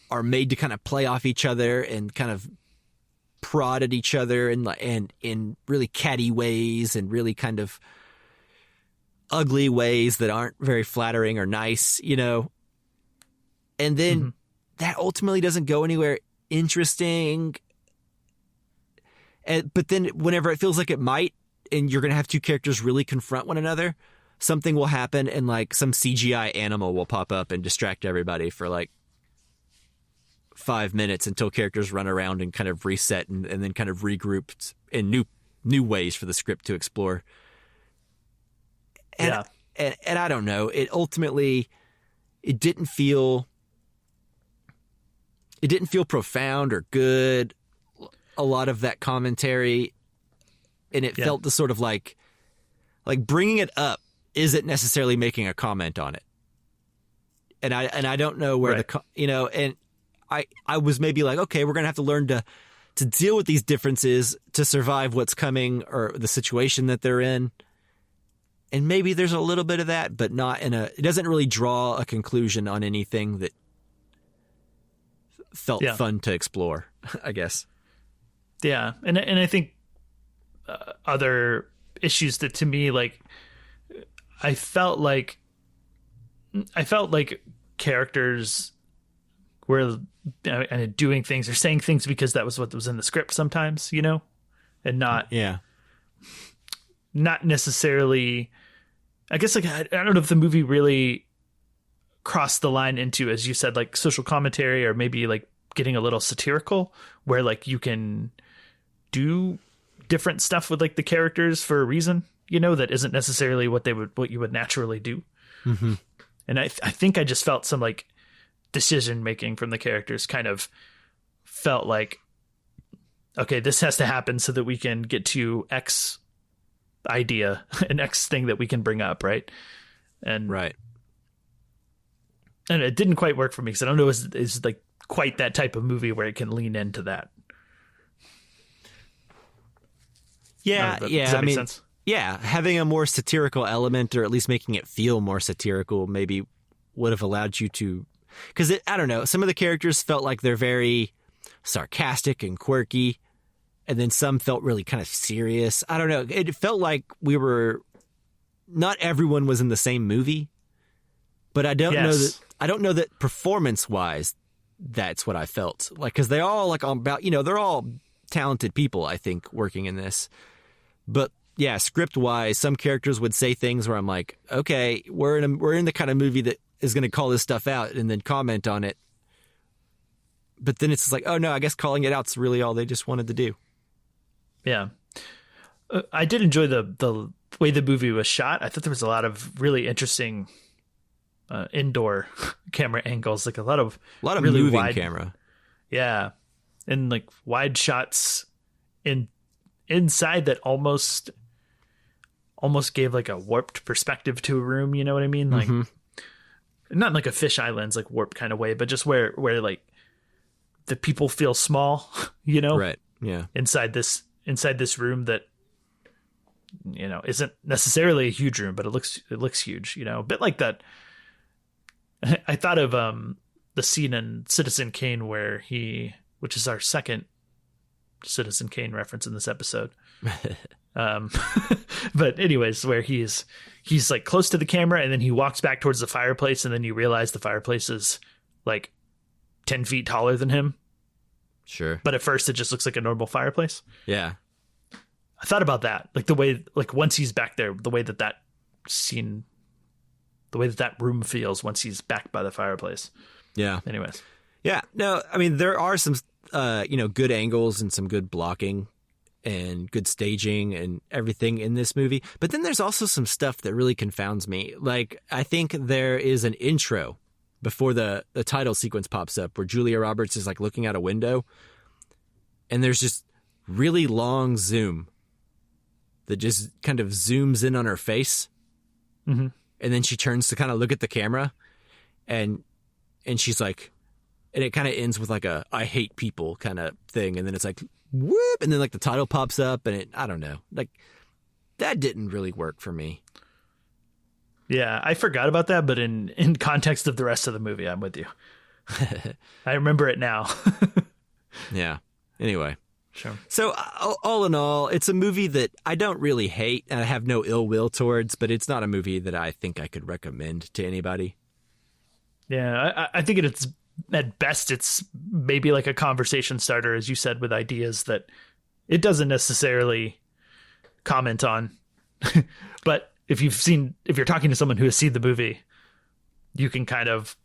are made to kind of play off each other and kind of prod at each other and in really catty ways and really kind of ugly ways that aren't very flattering or nice, and then that ultimately doesn't go anywhere interesting. But then whenever it feels like it might, and you're going to have two characters really confront one another, something will happen and like some CGI animal will pop up and distract everybody for like 5 minutes until characters run around and kind of reset and then kind of regroup in new ways for the script to explore. And I don't know. It ultimately, it didn't feel profound or good. A lot of that commentary, and it felt the sort of like bringing it up isn't necessarily making a comment on it. And I don't know where and I was maybe like, okay, we're going to have to learn to deal with these differences to survive what's coming or the situation that they're in. And maybe there's a little bit of that, but not it doesn't really draw a conclusion on anything that felt fun to explore, I guess. Yeah. And I think other issues that to me, like, I felt like characters were doing things or saying things because that was what was in the script sometimes, and not necessarily, I guess, like, I don't know if the movie really crossed the line into, as you said, like social commentary or maybe like getting a little satirical where like you can do different stuff with like the characters for a reason, that isn't necessarily what you would naturally do. Mm-hmm. And I think I just felt some like decision making from the characters kind of felt like, okay, this has to happen so that we can get to X idea, an next thing that we can bring up, right? And right. And it didn't quite work for me because I don't know is like quite that type of movie where it can lean into that. Yeah, does yeah. that make sense? Yeah, having a more satirical element, or at least making it feel more satirical, maybe would have allowed you to. Because I don't know, some of the characters felt like they're very sarcastic and quirky, and then some felt really kind of serious. I don't know. It felt like not everyone was in the same movie, but I don't know that performance-wise, that's what I felt like, because they all they're all talented people, I think, working in this. But yeah, script-wise, some characters would say things where I'm like, okay, we're in the kind of movie that is going to call this stuff out and then comment on it. But then it's just like, oh no, I guess calling it out's really all they just wanted to do. Yeah. I did enjoy the way the movie was shot. I thought there was a lot of really interesting indoor camera angles, like a lot of really moving wide camera. Yeah. And like wide shots inside that almost gave like a warped perspective to a room, you know what I mean? Like not like a fisheye lens, like warped kind of way, but just where like the people feel small, you know? Right. Yeah. Inside this room that, you know, isn't necessarily a huge room, but it looks huge, you know, a bit like that. I thought of the scene in Citizen Kane which is our second Citizen Kane reference in this episode. But anyways, where he's like close to the camera and then he walks back towards the fireplace and then you realize the fireplace is like 10 feet taller than him. Sure. But at first it just looks like a normal fireplace. Yeah. I thought about that. Like the way, like once he's back there, the way that scene, the way that room feels once he's back by the fireplace. Yeah. Anyways. Yeah. No, I mean, there are some, good angles and some good blocking and good staging and everything in this movie. But then there's also some stuff that really confounds me. Like, I think there is an intro before the title sequence pops up where Julia Roberts is like looking out a window and there's just really long zoom that just kind of zooms in on her face. Mm-hmm. And then she turns to kind of look at the camera and she's like, and it kind of ends with like a I hate people kind of thing. And then it's like, whoop. And then like the title pops up and I don't know, like that didn't really work for me. Yeah, I forgot about that, but in context of the rest of the movie, I'm with you. I remember it now. Yeah. Anyway. Sure. So all in all, it's a movie that I don't really hate and I have no ill will towards, but it's not a movie that I think I could recommend to anybody. Yeah, I think it's at best, it's maybe like a conversation starter, as you said, with ideas that it doesn't necessarily comment on. But if you're talking to someone who has seen the movie, you can kind of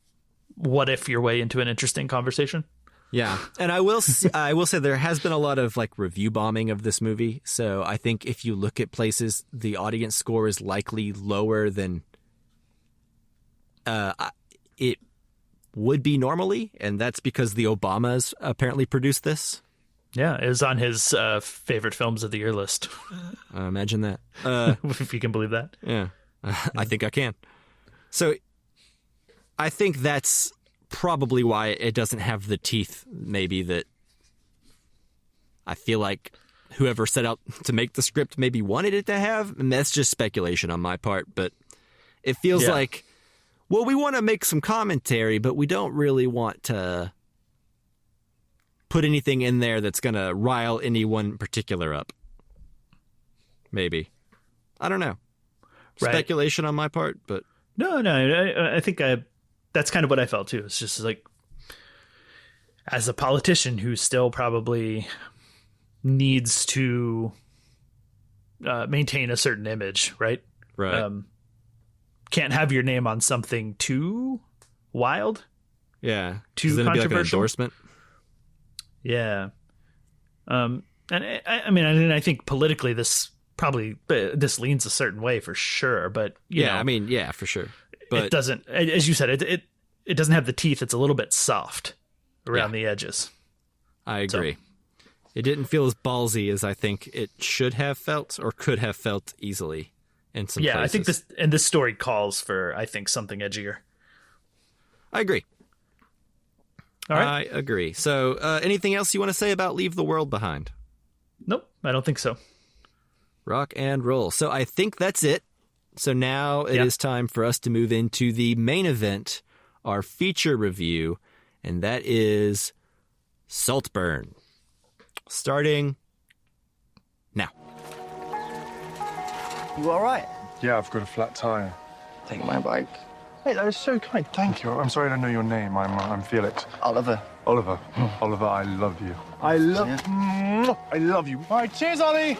what if your way into an interesting conversation. Yeah. And I will say there has been a lot of like review bombing of this movie. So I think if you look at places, the audience score is likely lower than it would be normally. And that's because the Obamas apparently produced this. Yeah, it was on his favorite films of the year list. Imagine that. If you can believe that. Yeah, I think I can. So I think that's probably why it doesn't have the teeth, maybe, that I feel like whoever set out to make the script maybe wanted it to have. And that's just speculation on my part, but it feels like, well, we want to make some commentary, but we don't really want to put anything in there that's going to rile anyone particular up. Maybe. I don't know. Right. Speculation on my part, but... No, I think that's kind of what I felt, too. It's just like, as a politician who still probably needs to maintain a certain image, right? Right. Can't have your name on something too wild. Yeah. Too then controversial. It'd be like an endorsement. Yeah. And I think politically this leans a certain way for sure, but you know, I mean, yeah, for sure. But it doesn't, as you said, it doesn't have the teeth. It's a little bit soft around the edges. I agree. It didn't feel as ballsy as I think it should have felt or could have felt easily in some places. I think this story calls for, I think, something edgier. I agree. All right. I agree. So anything else you want to say about Leave the World Behind? Nope, I don't think so. Rock and roll. So I think that's it. So now it is time for us to move into the main event, our feature review, and that is Saltburn. Starting now. You all right? Yeah, I've got a flat tire. Take my bike. Hey, that is so kind. Thank you. I'm sorry I don't know your name. I'm Felix. Oliver. Oliver. Oliver, I love you. I love you. All right, cheers, Ollie.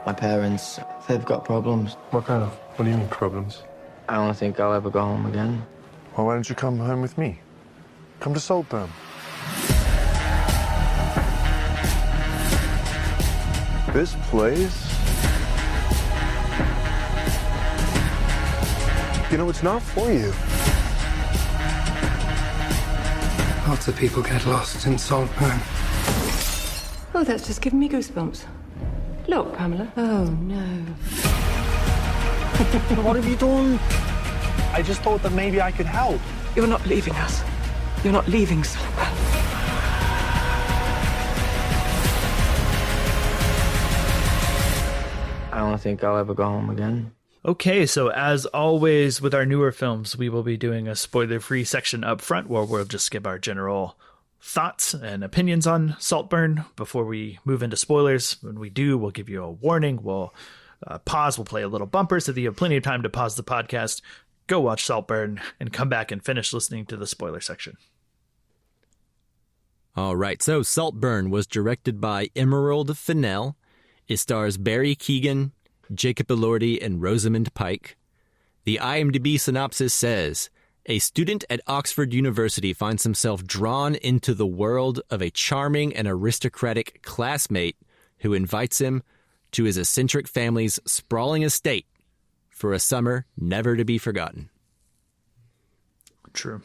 My parents, they've got problems. What kind of? What do you mean problems? I don't think I'll ever go home again. Well, why don't you come home with me? Come to Saltburn. This place? You know, it's not for you. Lots of people get lost in Saltburn. Oh, that's just giving me goosebumps. Look, Pamela. Oh, no. What have you done? I just thought that maybe I could help. You're not leaving us. You're not leaving Saltburn. I don't think I'll ever go home again. Okay, so as always with our newer films, we will be doing a spoiler-free section up front where we'll just give our general thoughts and opinions on Saltburn before we move into spoilers. When we do, we'll give you a warning. We'll pause. We'll play a little bumper so that you have plenty of time to pause the podcast, go watch Saltburn, and come back and finish listening to the spoiler section. All right, so Saltburn was directed by Emerald Fennell. It stars Barry Keoghan, Jacob Elordi, and Rosamund Pike. The IMDb synopsis says, a student at Oxford University finds himself drawn into the world of a charming and aristocratic classmate who invites him to his eccentric family's sprawling estate for a summer never to be forgotten. True.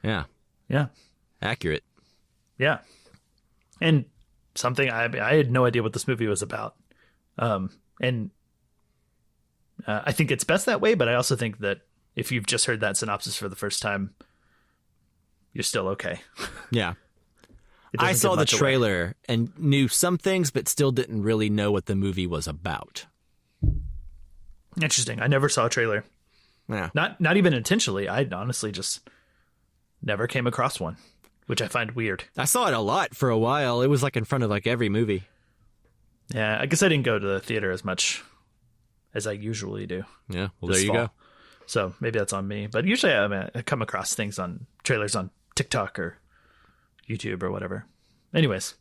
Yeah. Yeah. Accurate. Yeah. And something I had no idea what this movie was about. And I think it's best that way, but I also think that if you've just heard that synopsis for the first time, you're still okay. Yeah. I saw the trailer and knew some things, but still didn't really know what the movie was about. Interesting. I never saw a trailer. Yeah. Not even intentionally. I honestly just never came across one, which I find weird. I saw it a lot for a while. It was like in front of like every movie. Yeah, I guess I didn't go to the theater as much as I usually do. Yeah, well, there you go. So maybe that's on me. But usually I come across things on trailers on TikTok or YouTube or whatever. Anyways.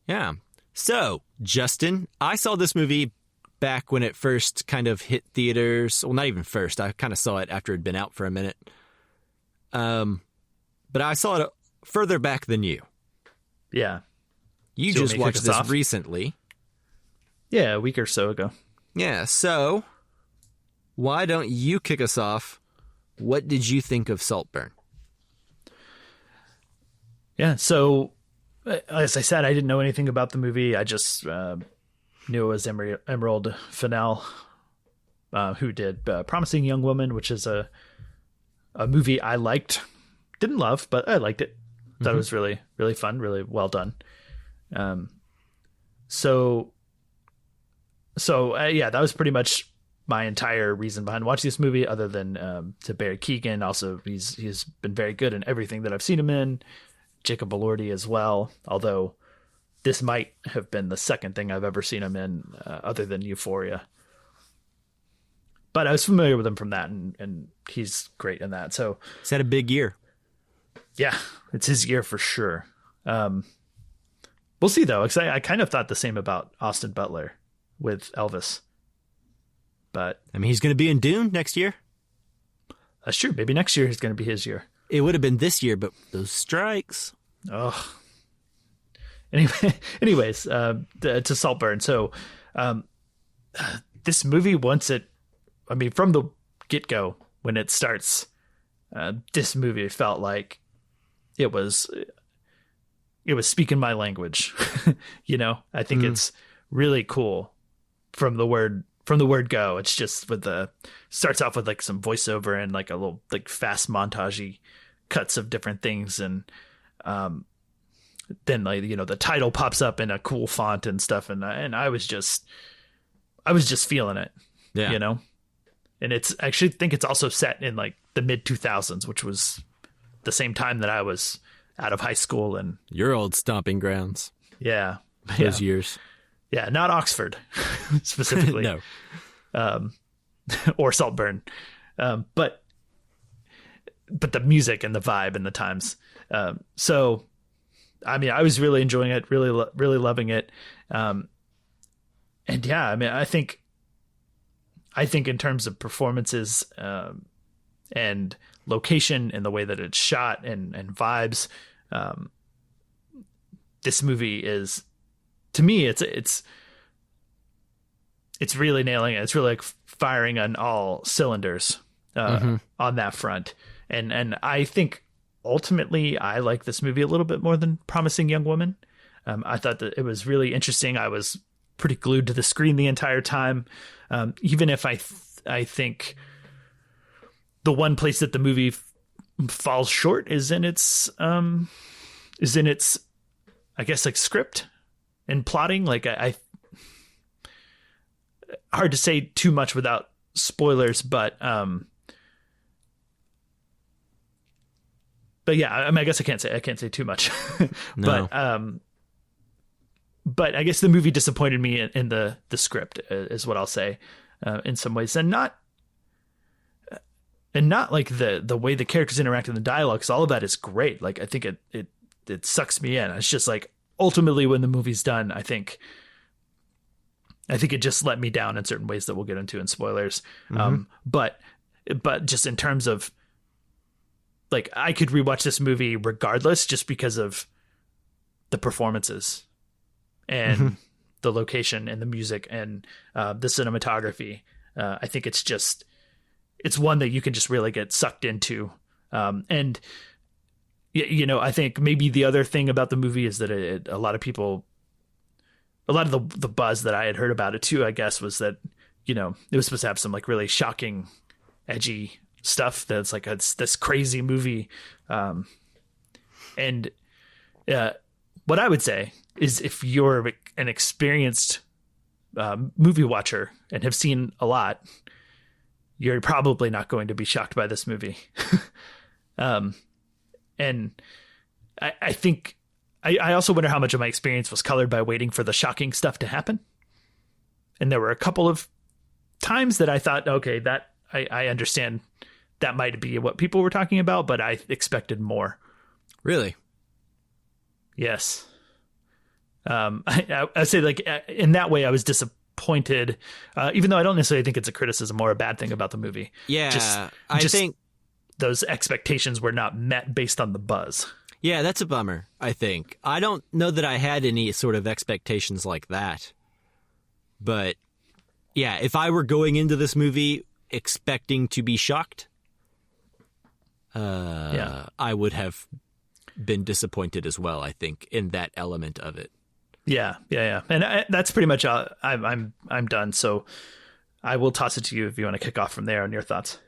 Yeah. So, Justin, I saw this movie back when it first kind of hit theaters. Well, not even first. I kind of saw it after it had been out for a minute. But I saw it further back than you. Yeah. You just watched this recently. Yeah, a week or so ago. Yeah, so why don't you kick us off? What did you think of Saltburn? Yeah, so as I said, I didn't know anything about the movie. I just knew it was Emerald Fennell, who did Promising Young Woman, which is a movie I liked. Didn't love, but I liked it. Thought it was really, really fun, really well done. So yeah, that was pretty much my entire reason behind watching this movie, other than to Barry Keoghan. Also, he's been very good in everything that I've seen him in. Jacob Elordi as well, although this might have been the second thing I've ever seen him in, other than Euphoria. But I was familiar with him from that, and he's great in that. So He's had a big year. Yeah, it's his year for sure. We'll see, though, because I kind of thought the same about Austin Butler with Elvis. But I mean, he's going to be in Dune next year. That's true. Maybe next year is going to be his year. It would have been this year, but those strikes. Oh. Anyways, to Saltburn. So this movie, from the get-go, when it starts, this movie felt like it was speaking my language. I think it's really cool from the word go. It's just starts off with like some voiceover and like a little like fast montagey cuts of different things, and then like the title pops up in a cool font and stuff, and I was just feeling it. Yeah. And I actually think it's also set in like the mid 2000s, which was the same time that I was out of high school. And your old stomping grounds. Yeah. Those years. Yeah. Not Oxford specifically. No. Or Saltburn. But the music and the vibe and the times. So, I mean, I was really enjoying it, really, really loving it. And yeah, I mean, I think in terms of performances, and location and the way that it's shot and vibes, this movie is, to me, it's really nailing it. It's really like firing on all cylinders on that front. And I think ultimately I like this movie a little bit more than Promising Young Woman. I thought that it was really interesting. I was pretty glued to the screen the entire time. Even if I think the one place that the movie falls short is in its I guess like script and plotting. Like I hard to say too much without spoilers, but yeah, I mean, I guess I can't say too much. No. But I guess the movie disappointed me in the script, is what I'll say, in some ways, and not like the way the characters interact in the dialogue, 'cause all of that is great. Like I think it sucks me in. It's just like ultimately when the movie's done, I think it just let me down in certain ways that we'll get into in spoilers. But just in terms of like, I could rewatch this movie regardless, just because of the performances and the location and the music and the cinematography. I think it's one that you can just really get sucked into. And I think maybe the other thing about the movie is that a lot of the buzz that I had heard about it too, I guess, was that, it was supposed to have some like really shocking, edgy stuff that's like it's this crazy movie. And what I would say is, if you're an experienced movie watcher and have seen a lot, you're probably not going to be shocked by this movie. And I think I also wonder how much of my experience was colored by waiting for the shocking stuff to happen. And there were a couple of times that I thought, okay, that I understand that might be what people were talking about, but I expected more. Really? Yes. I say, like, in that way, I was disappointed, even though I don't necessarily think it's a criticism or a bad thing about the movie. Yeah, I think those expectations were not met based on the buzz. Yeah, that's a bummer, I think. I don't know that I had any sort of expectations like that. But yeah, if I were going into this movie expecting to be shocked, I would have been disappointed as well, I think, in that element of it. Yeah. And that's pretty much I'm done. So I will toss it to you if you want to kick off from there on your thoughts.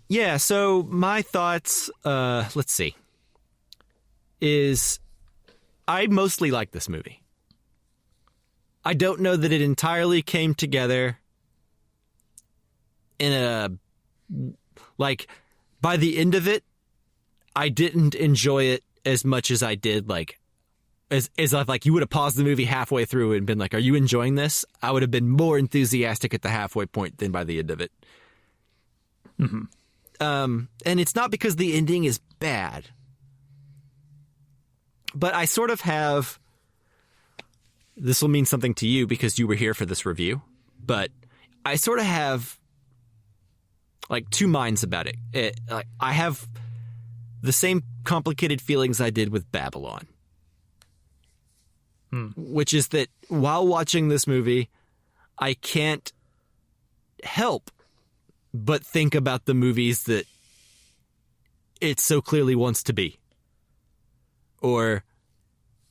Yeah, so my thoughts, let's see, is I mostly like this movie. I don't know that it entirely came together in a, like, by the end of it, I didn't enjoy it as much as I did, like, as I've, like, you would have paused the movie halfway through and been like, are you enjoying this? I would have been more enthusiastic at the halfway point than by the end of it. Mm-hmm. And it's not because the ending is bad, but I sort of have, this will mean something to you because you were here for this review, but I sort of have like two minds about it. I have the same complicated feelings I did with Babylon, which is that while watching this movie, I can't help but think about the movies that it so clearly wants to be. or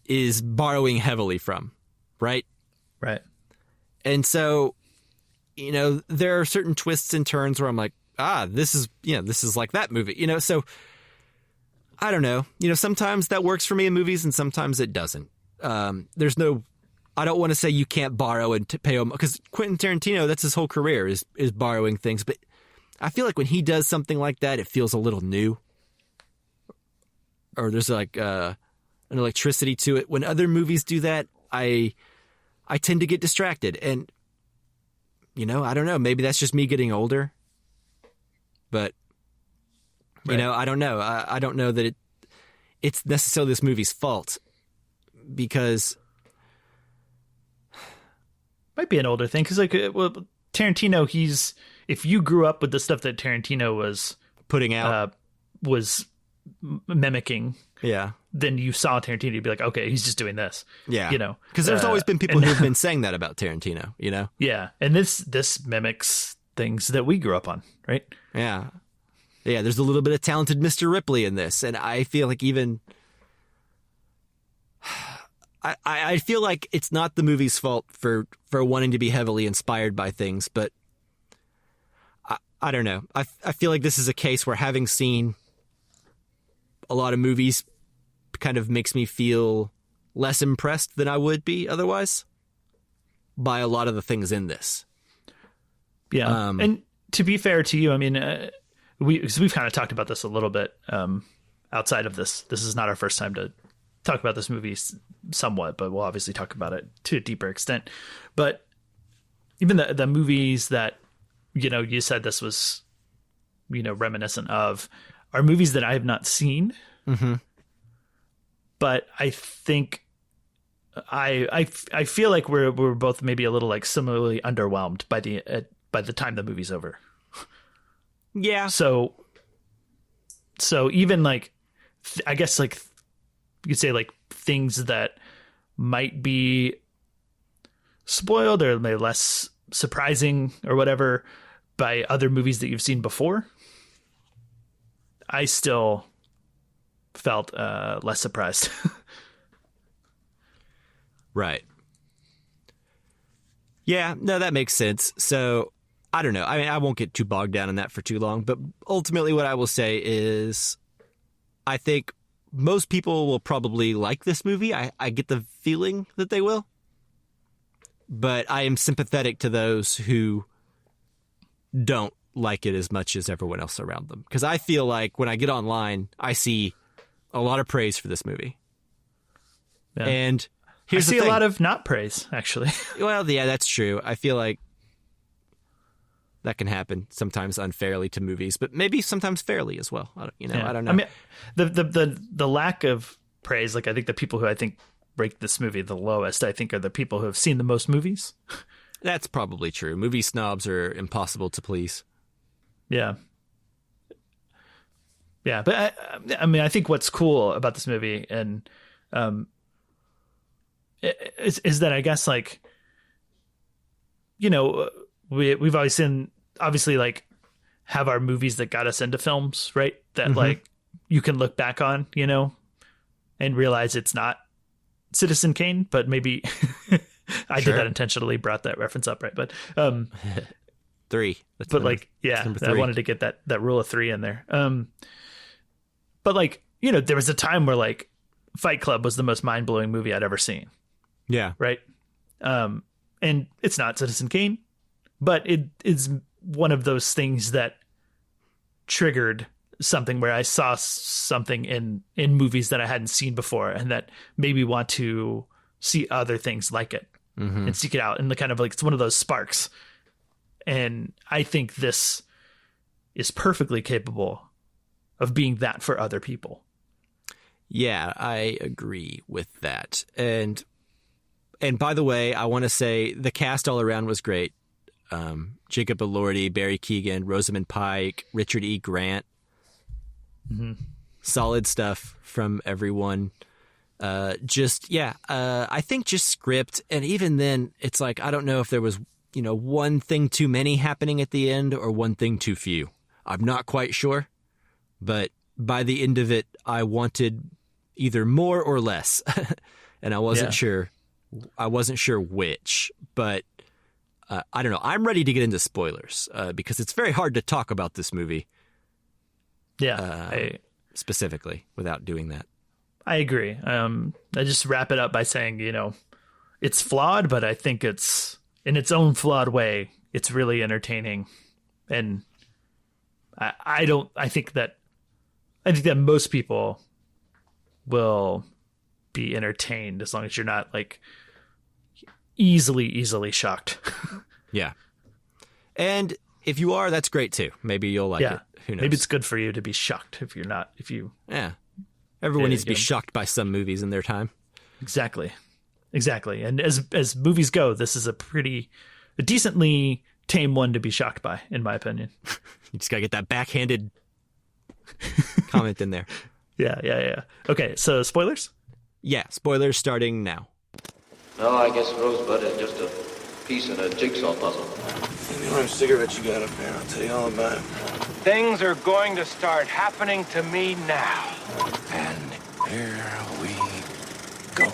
is borrowing heavily from, right? Right. And so, there are certain twists and turns where I'm like, this is like that movie, so I don't know, sometimes that works for me in movies and sometimes it doesn't. I don't want to say you can't borrow and pay him, because Quentin Tarantino, that's his whole career is borrowing things. But I feel like when he does something like that, it feels a little new, or there's like an electricity to it. When other movies do that, I tend to get distracted. And, I don't know, maybe that's just me getting older. But, I don't know. I don't know that it's necessarily this movie's fault, because... Might be an older thing, because Tarantino, if you grew up with the stuff that Tarantino was putting out, was mimicking, then you saw Tarantino, you'd be like, okay, he's just doing this, because there's always been people who've been saying that about Tarantino, and this mimics things that we grew up on, right? There's a little bit of talented Mr. Ripley in this, and I feel like even. I feel like it's not the movie's fault for wanting to be heavily inspired by things, but I don't know. I feel like this is a case where having seen a lot of movies kind of makes me feel less impressed than I would be otherwise by a lot of the things in this. Yeah. And to be fair to you, I mean, we've kind of talked about this a little bit outside of this. This is not our first time to talk about this movie somewhat, but we'll obviously talk about it to a deeper extent. But even the movies that, you said this was, reminiscent of, are movies that I have not seen. Mm-hmm. But I think I feel like we're both maybe a little like similarly underwhelmed by the time the movie's over. Yeah. So even like, I guess like, you could say like things that might be spoiled or maybe less surprising or whatever by other movies that you've seen before, I still felt less surprised. Right. Yeah, no, that makes sense. So I don't know. I mean, I won't get too bogged down in that for too long, but ultimately what I will say is I think most people will probably like this movie. I get the feeling that they will. But I am sympathetic to those who don't like it as much as everyone else around them. Because I feel like when I get online, I see a lot of praise for this movie. Yeah. And here's I see a lot of not praise, actually. Well, yeah, that's true. I feel like that can happen sometimes unfairly to movies, but maybe sometimes fairly as well. I don't know. I mean, the lack of praise, like I think the people who I think rate this movie the lowest, I think are the people who have seen the most movies. That's probably true. Movie snobs are impossible to please. Yeah. Yeah, but I mean, I think what's cool about this movie and is that I guess like, we've always seen, obviously, like, have our movies that got us into films, right? That, mm-hmm. like, you can look back on, and realize it's not Citizen Kane, but maybe I did that intentionally, brought that reference up, right? But 3. But, like, yeah, I wanted to get that rule of 3 in there. But, like, there was a time where, like, Fight Club was the most mind-blowing movie I'd ever seen. Yeah. Right? And it's not Citizen Kane, but it is one of those things that triggered something where I saw something in movies that I hadn't seen before and that made me want to see other things like it mm-hmm. and seek it out. And the kind of like, it's one of those sparks. And I think this is perfectly capable of being that for other people. Yeah, I agree with that. And by the way, I want to say the cast all around was great. Jacob Elordi, Barry Keoghan, Rosamund Pike, Richard E. Grant. Mm-hmm. Solid stuff from everyone. I think just script. And even then, it's like, I don't know if there was, one thing too many happening at the end or one thing too few. I'm not quite sure. But by the end of it, I wanted either more or less. And I wasn't sure which, but I don't know. I'm ready to get into spoilers because it's very hard to talk about this movie. Yeah, specifically without doing that. I agree. I just wrap it up by saying, it's flawed, but I think it's in its own flawed way. It's really entertaining. And I think that most people will be entertained as long as you're not like easily shocked. Yeah. And if you are, that's great too. Maybe you'll like it. Who knows? Maybe it's good for you to be shocked Yeah. Everyone needs to be shocked by some movies in their time. Exactly. And as movies go, this is a decently tame one to be shocked by, in my opinion. You just gotta get that backhanded comment in there. Yeah. Okay, so spoilers? Yeah, spoilers starting now. No, I guess Rosebud is just a piece in a jigsaw puzzle. Any orange cigarettes you got up there, I'll tell you all about it. Things are going to start happening to me now. And here we go.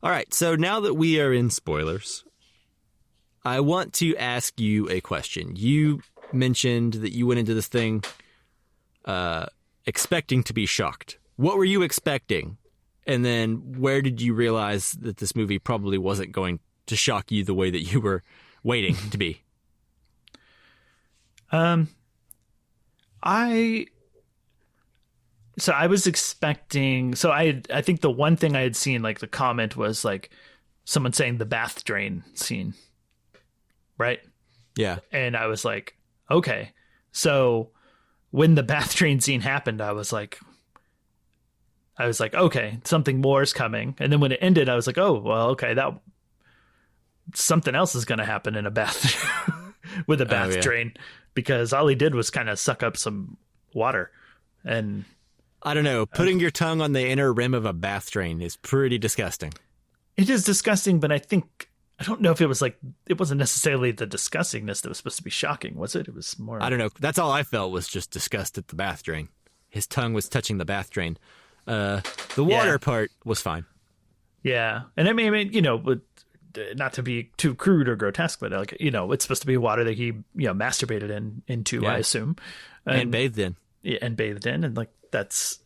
All right, so now that we are in spoilers, I want to ask you a question. You mentioned that you went into this thing expecting to be shocked. What were you expecting? And then where did you realize that this movie probably wasn't going to shock you the way that you were waiting to be? I was expecting, I think the one thing I had seen, like the comment was like someone saying the bath drain scene. Right? Yeah. And I was like, okay. So when the bath drain scene happened, I was like, okay, something more is coming. And then when it ended, I was like, oh, well, okay, that something else is going to happen in a bath with a bath drain, because all he did was kind of suck up some water. And I don't know, putting your tongue on the inner rim of a bath drain is pretty disgusting. It is disgusting, but I don't know if it wasn't necessarily the disgustingness that was supposed to be shocking, was it? It was more... I don't know. That's all I felt was just disgust at the bath drain. His tongue was touching the bath drain. The water part was fine. Yeah. And I mean, not to be too crude or grotesque, but like, it's supposed to be water that he, masturbated into, I assume. And bathed in. Yeah, and bathed in. And like, that's,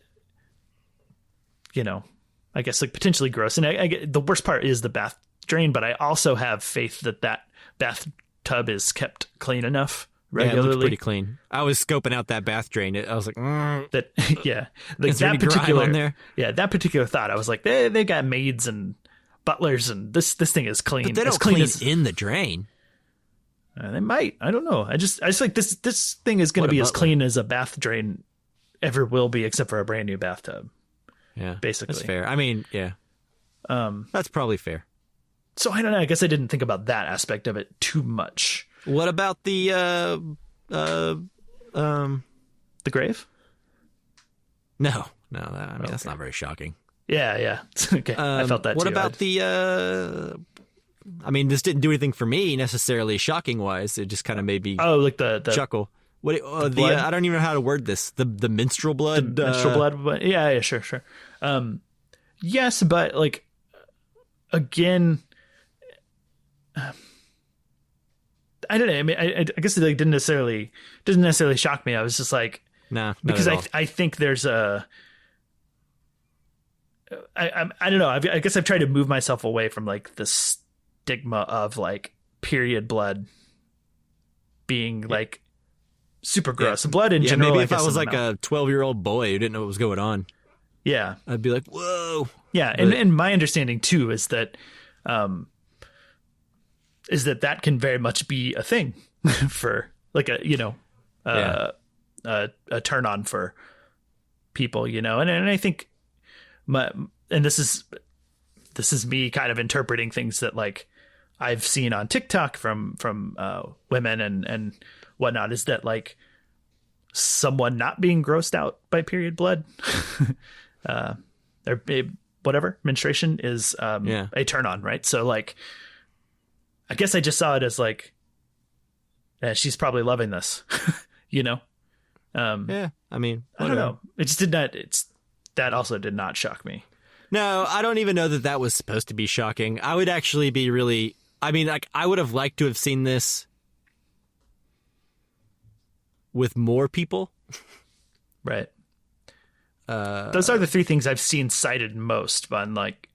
I guess like potentially gross. And the worst part is the bath drain, but I also have faith that bathtub is kept clean enough regularly. Yeah, it looked pretty clean. I was scoping out that bath drain. I was like, that, yeah, like is there any grime on there? Yeah, that particular thought. I was like, they got maids and butlers, and this thing is clean. But they don't clean in the drain. They might. I don't know. I just like this thing is going to be as clean as a bath drain ever will be, except for a brand new bathtub. Yeah, basically. That's fair. I mean, yeah, that's probably fair. So I don't know. I guess I didn't think about that aspect of it too much. What about the grave? No. That's not very shocking. Yeah. Okay. I felt that. What too. about this didn't do anything for me necessarily shocking wise. It just kind of made me like the chuckle. What I don't even know how to word this. The menstrual blood. The menstrual blood. Yeah. Sure. Yes, but like again. I don't know. I mean, I guess it didn't necessarily shock me. I was just like, nah, because I think there's I don't know. I guess I've tried to move myself away from like the stigma of like period blood being like super gross. Blood in general. Maybe if I was like a 12-year-old boy who didn't know what was going on. Yeah, I'd be like, whoa. Yeah, and my understanding too is that that can very much be a thing for like a turn on for people, and I think this is me kind of interpreting things that like I've seen on TikTok from women and whatnot, is that like someone not being grossed out by period blood or whatever menstruation is a turn on, right? So like I guess I just saw it as like, she's probably loving this, Yeah, I mean, I don't know. It just did not. that also did not shock me. No, I don't even know that was supposed to be shocking. I would actually be really... I mean, like, I would have liked to have seen this with more people. Right. Those are the three things I've seen cited most on, like,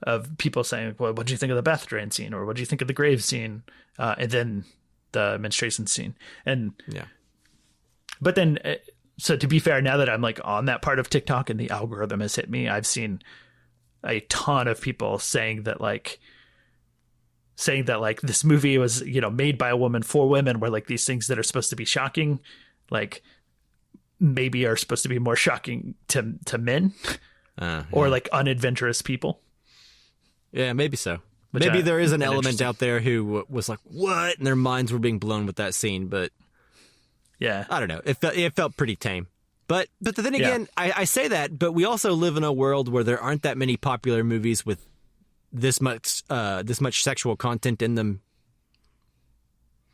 of people saying, well, what do you think of the bath drain scene? Or what do you think of the grave scene? And then the menstruation scene. And yeah. But then, so to be fair, now that I'm like on that part of TikTok and the algorithm has hit me, I've seen a ton of people saying that this movie was, you know, made by a woman for women, where like these things that are supposed to be shocking, like maybe are supposed to be more shocking to men or like unadventurous people. Yeah, maybe so. Maybe there is an element out there who was like, what? And their minds were being blown with that scene. But yeah, I don't know. It felt pretty tame. But then again, I say that, but we also live in a world where there aren't that many popular movies with this much sexual content in them.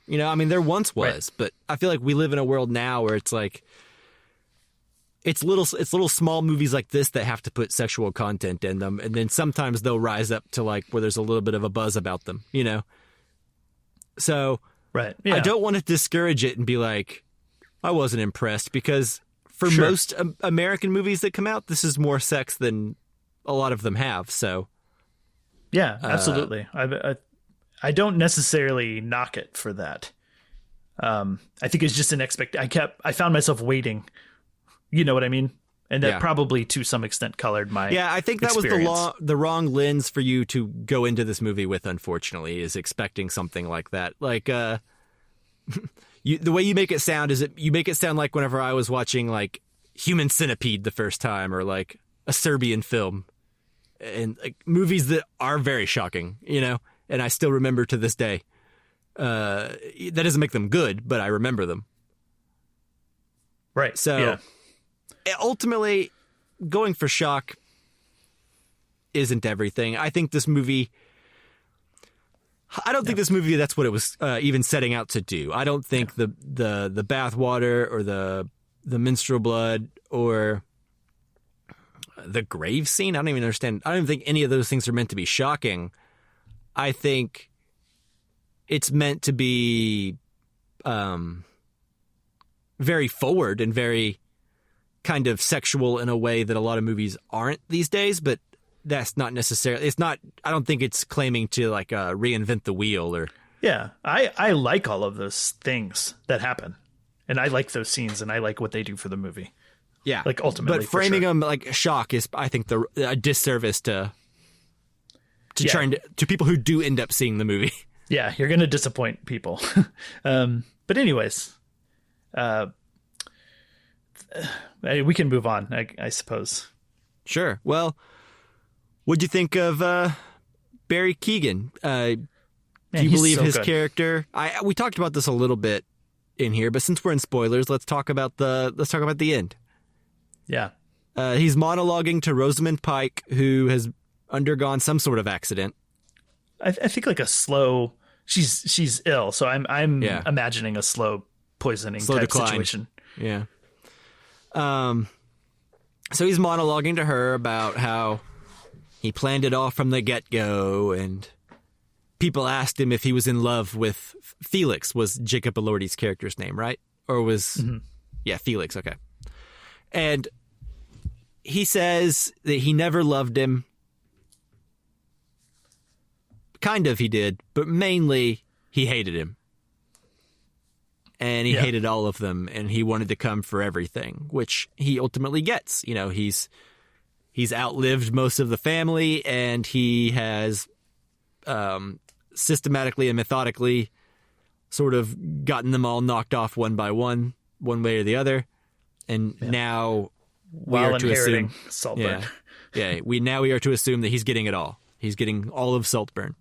You know, I mean, there once was, but I feel like we live in a world now where it's like, it's little small movies like this that have to put sexual content in them, and then sometimes they'll rise up to like where there's a little bit of a buzz about them, you know? So right. Yeah. I don't want to discourage it and be like, I wasn't impressed, because for most American movies that come out, this is more sex than a lot of them have. So yeah, absolutely. I don't necessarily knock it for that. I think it's just an I found myself waiting. You know what I mean? And that probably to some extent colored my I think that experience. Was the wrong lens for you to go into this movie with, unfortunately, is expecting something like that. Like, the way you make it sound is you make it sound like whenever I was watching, like, Human Centipede the first time, or, like, a Serbian film. And, like, movies that are very shocking, you know? And I still remember to this day. That doesn't make them good, but I remember them. Right. So... ultimately, going for shock isn't everything. I think this movie... I don't think this movie, that's what it was even setting out to do. I don't think the bathwater or the menstrual blood or the grave scene, I don't even understand. I don't even think any of those things are meant to be shocking. I think it's meant to be very forward and very... kind of sexual in a way that a lot of movies aren't these days, but that's not necessarily, it's not, I don't think it's claiming to like reinvent the wheel or... Yeah, I like all of those things that happen, and I like those scenes, and I like what they do for the movie. Yeah. Like ultimately. But framing them like shock is, I think, a disservice to trying to people who do end up seeing the movie. Yeah, you're going to disappoint people. But anyways, we can move on, I suppose. Sure. Well, what'd you think of Barry Keoghan? Do you believe his character? We talked about this a little bit in here, but since we're in spoilers, let's talk about the end. Yeah. He's monologuing to Rosamund Pike, who has undergone some sort of accident. I think like a slow. She's ill, so I'm imagining a slow poisoning type decline. Situation. Yeah. So he's monologuing to her about how he planned it all from the get-go, and people asked him if he was in love with Felix, was Jacob Elordi's character's name, right? Or was... Mm-hmm. Yeah, Felix, okay. And he says that he never loved him. Kind of he did, but mainly he hated him. And he hated all of them, and he wanted to come for everything, which he ultimately gets. You know, he's outlived most of the family, and he has systematically and methodically sort of gotten them all knocked off one by one way or the other. And now we are to assume Saltburn. We are to assume that he's getting it all. He's getting all of Saltburn.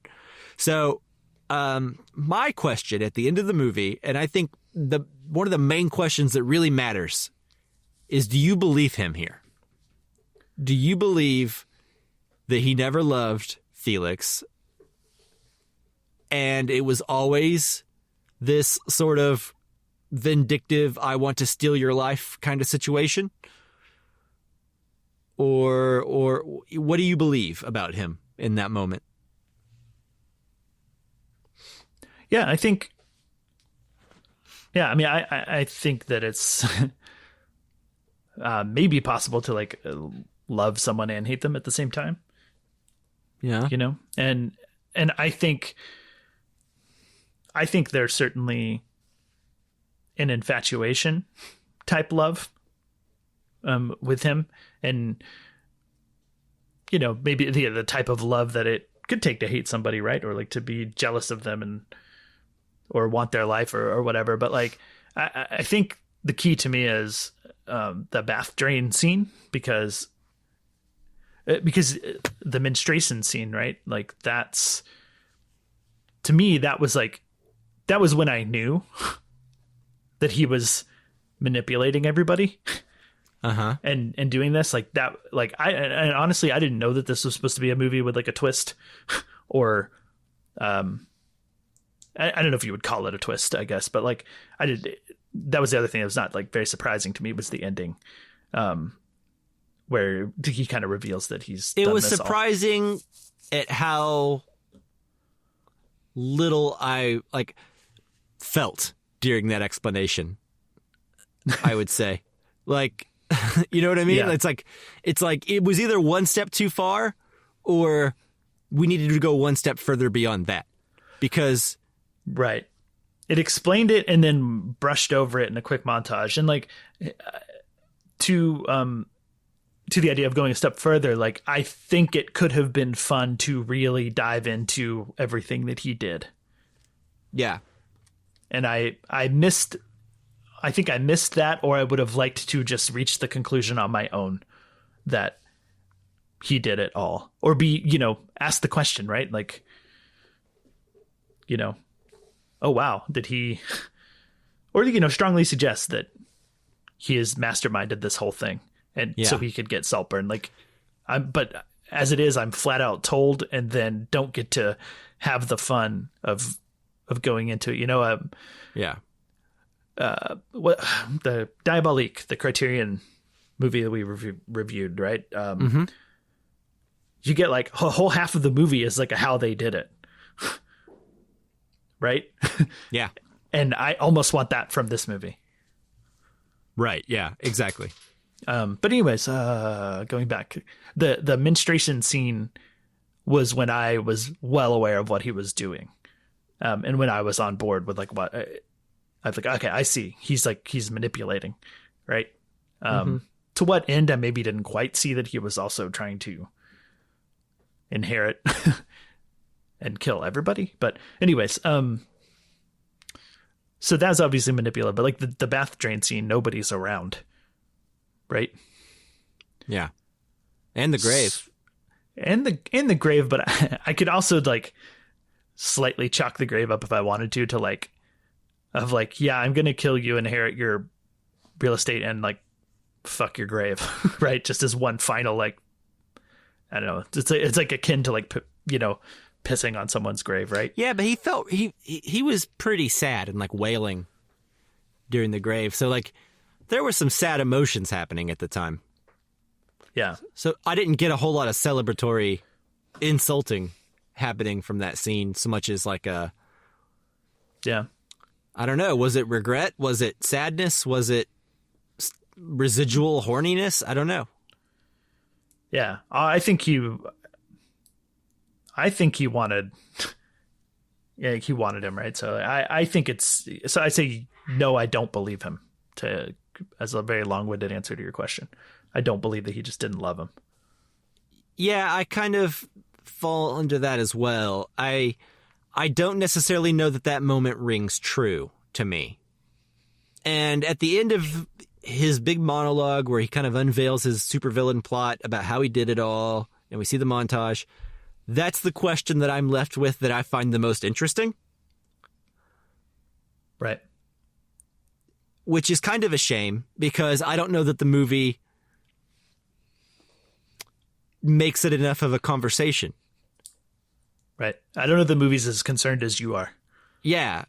So my question at the end of the movie, and I think one of the main questions that really matters, is, do you believe him here? Do you believe that he never loved Felix, and it was always this sort of – vindictive, I want to steal your life kind of situation? or what do you believe about him in that moment? Yeah, I think. Yeah, I mean, I think that it's maybe possible to like love someone and hate them at the same time. Yeah, you know, and I think there's certainly an infatuation type love with him, and you know, maybe the type of love that it could take to hate somebody, right? Or like to be jealous of them and or want their life or whatever. But like, I think the key to me is the bath drain scene, because the menstruation scene, right? Like that's, to me, that was when I knew that he was manipulating everybody. Uh-huh. And doing this like that, like and honestly, I didn't know that this was supposed to be a movie with like a twist or, I don't know if you would call it a twist, I guess, but like that was the other thing that was not like very surprising to me, was the ending, where he kind of reveals that it was surprising at how little I like felt during that explanation, I would say. Like, you know what I mean? Yeah. It's like it was either one step too far or we needed to go one step further beyond that, because right, it explained it and then brushed over it in a quick montage. And like to the idea of going a step further, like I think it could have been fun to really dive into everything that he did. Yeah. And I think I missed that, or I would have liked to just reach the conclusion on my own that he did it all, or be, you know, ask the question, right? Like, you know, oh wow, did he, or, you know, strongly suggest that he has masterminded this whole thing, and so he could get Saltburn. Like, but as it is, I'm flat out told, and then don't get to have the fun of going into it, you know. What the Diabolique, the Criterion movie that we reviewed, right? You get like a whole half of the movie is like how they did it, right? Yeah. And I almost want that from this movie. Right. Yeah, exactly. But anyways, going back, the menstruation scene was when I was well aware of what he was doing. And when I was on board with like what I was like, okay, I see. He's manipulating, right? To what end? I maybe didn't quite see that he was also trying to inherit and kill everybody. But anyways, so that's obviously manipulative. But like the bath drain scene, nobody's around, right? Yeah, and the grave, and the grave. But I could also like slightly chalk the grave up if I wanted to like. Of like, yeah, I'm going to kill you, inherit your real estate, and like, fuck your grave, right? Just as one final, like, I don't know. It's like akin to like, you know, pissing on someone's grave, right? Yeah, but he felt, he was pretty sad and like wailing during the grave. So like, there were some sad emotions happening at the time. Yeah. So I didn't get a whole lot of celebratory insulting happening from that scene so much as like a... Yeah. I don't know. Was it regret? Was it sadness? Was it residual horniness? I don't know. Yeah, I think he wanted. Yeah, he wanted him, right? So I think it's. So I say no. I don't believe him. As a very long-winded answer to your question, I don't believe that he just didn't love him. Yeah, I kind of fall under that as well. I don't necessarily know that moment rings true to me. And at the end of his big monologue where he kind of unveils his supervillain plot about how he did it all, and we see the montage, that's the question that I'm left with that I find the most interesting. Right. Which is kind of a shame, because I don't know that the movie makes it enough of a conversation. Right. I don't know if the movie's as concerned as you are. Yeah.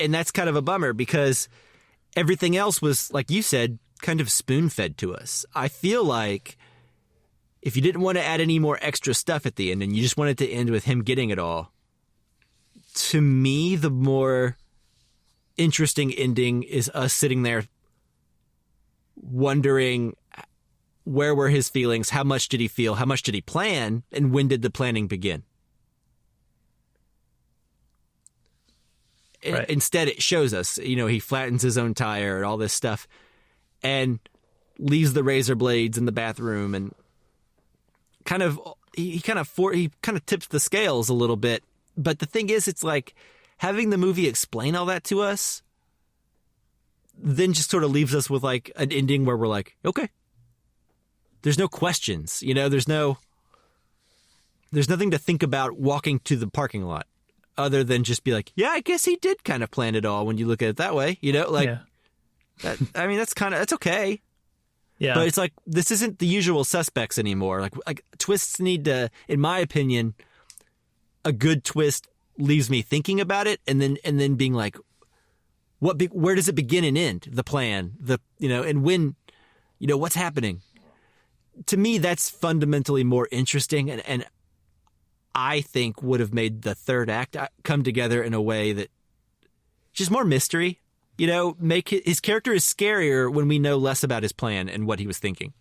And that's kind of a bummer, because everything else was, like you said, kind of spoon-fed to us. I feel like if you didn't want to add any more extra stuff at the end and you just wanted to end with him getting it all, to me, the more interesting ending is us sitting there wondering where were his feelings, how much did he feel, how much did he plan, and when did the planning begin? Right. Instead, it shows us, he flattens his own tire and all this stuff and leaves the razor blades in the bathroom and he kind of tips the scales a little bit. But the thing is, it's like having the movie explain all that to us then just sort of leaves us with like an ending where we're like, okay, there's no questions, there's nothing to think about walking to the parking lot other than just be like, yeah, I guess he did kind of plan it all when you look at it that way, that's okay. Yeah. But it's like, this isn't the usual suspects anymore. Like twists need to, in my opinion, a good twist leaves me thinking about it and then being like, where does it begin and end? The plan, and when, what's happening? To me, that's fundamentally more interesting and I think would have made the third act come together in a way that just more mystery. Make his character is scarier when we know less about his plan and what he was thinking.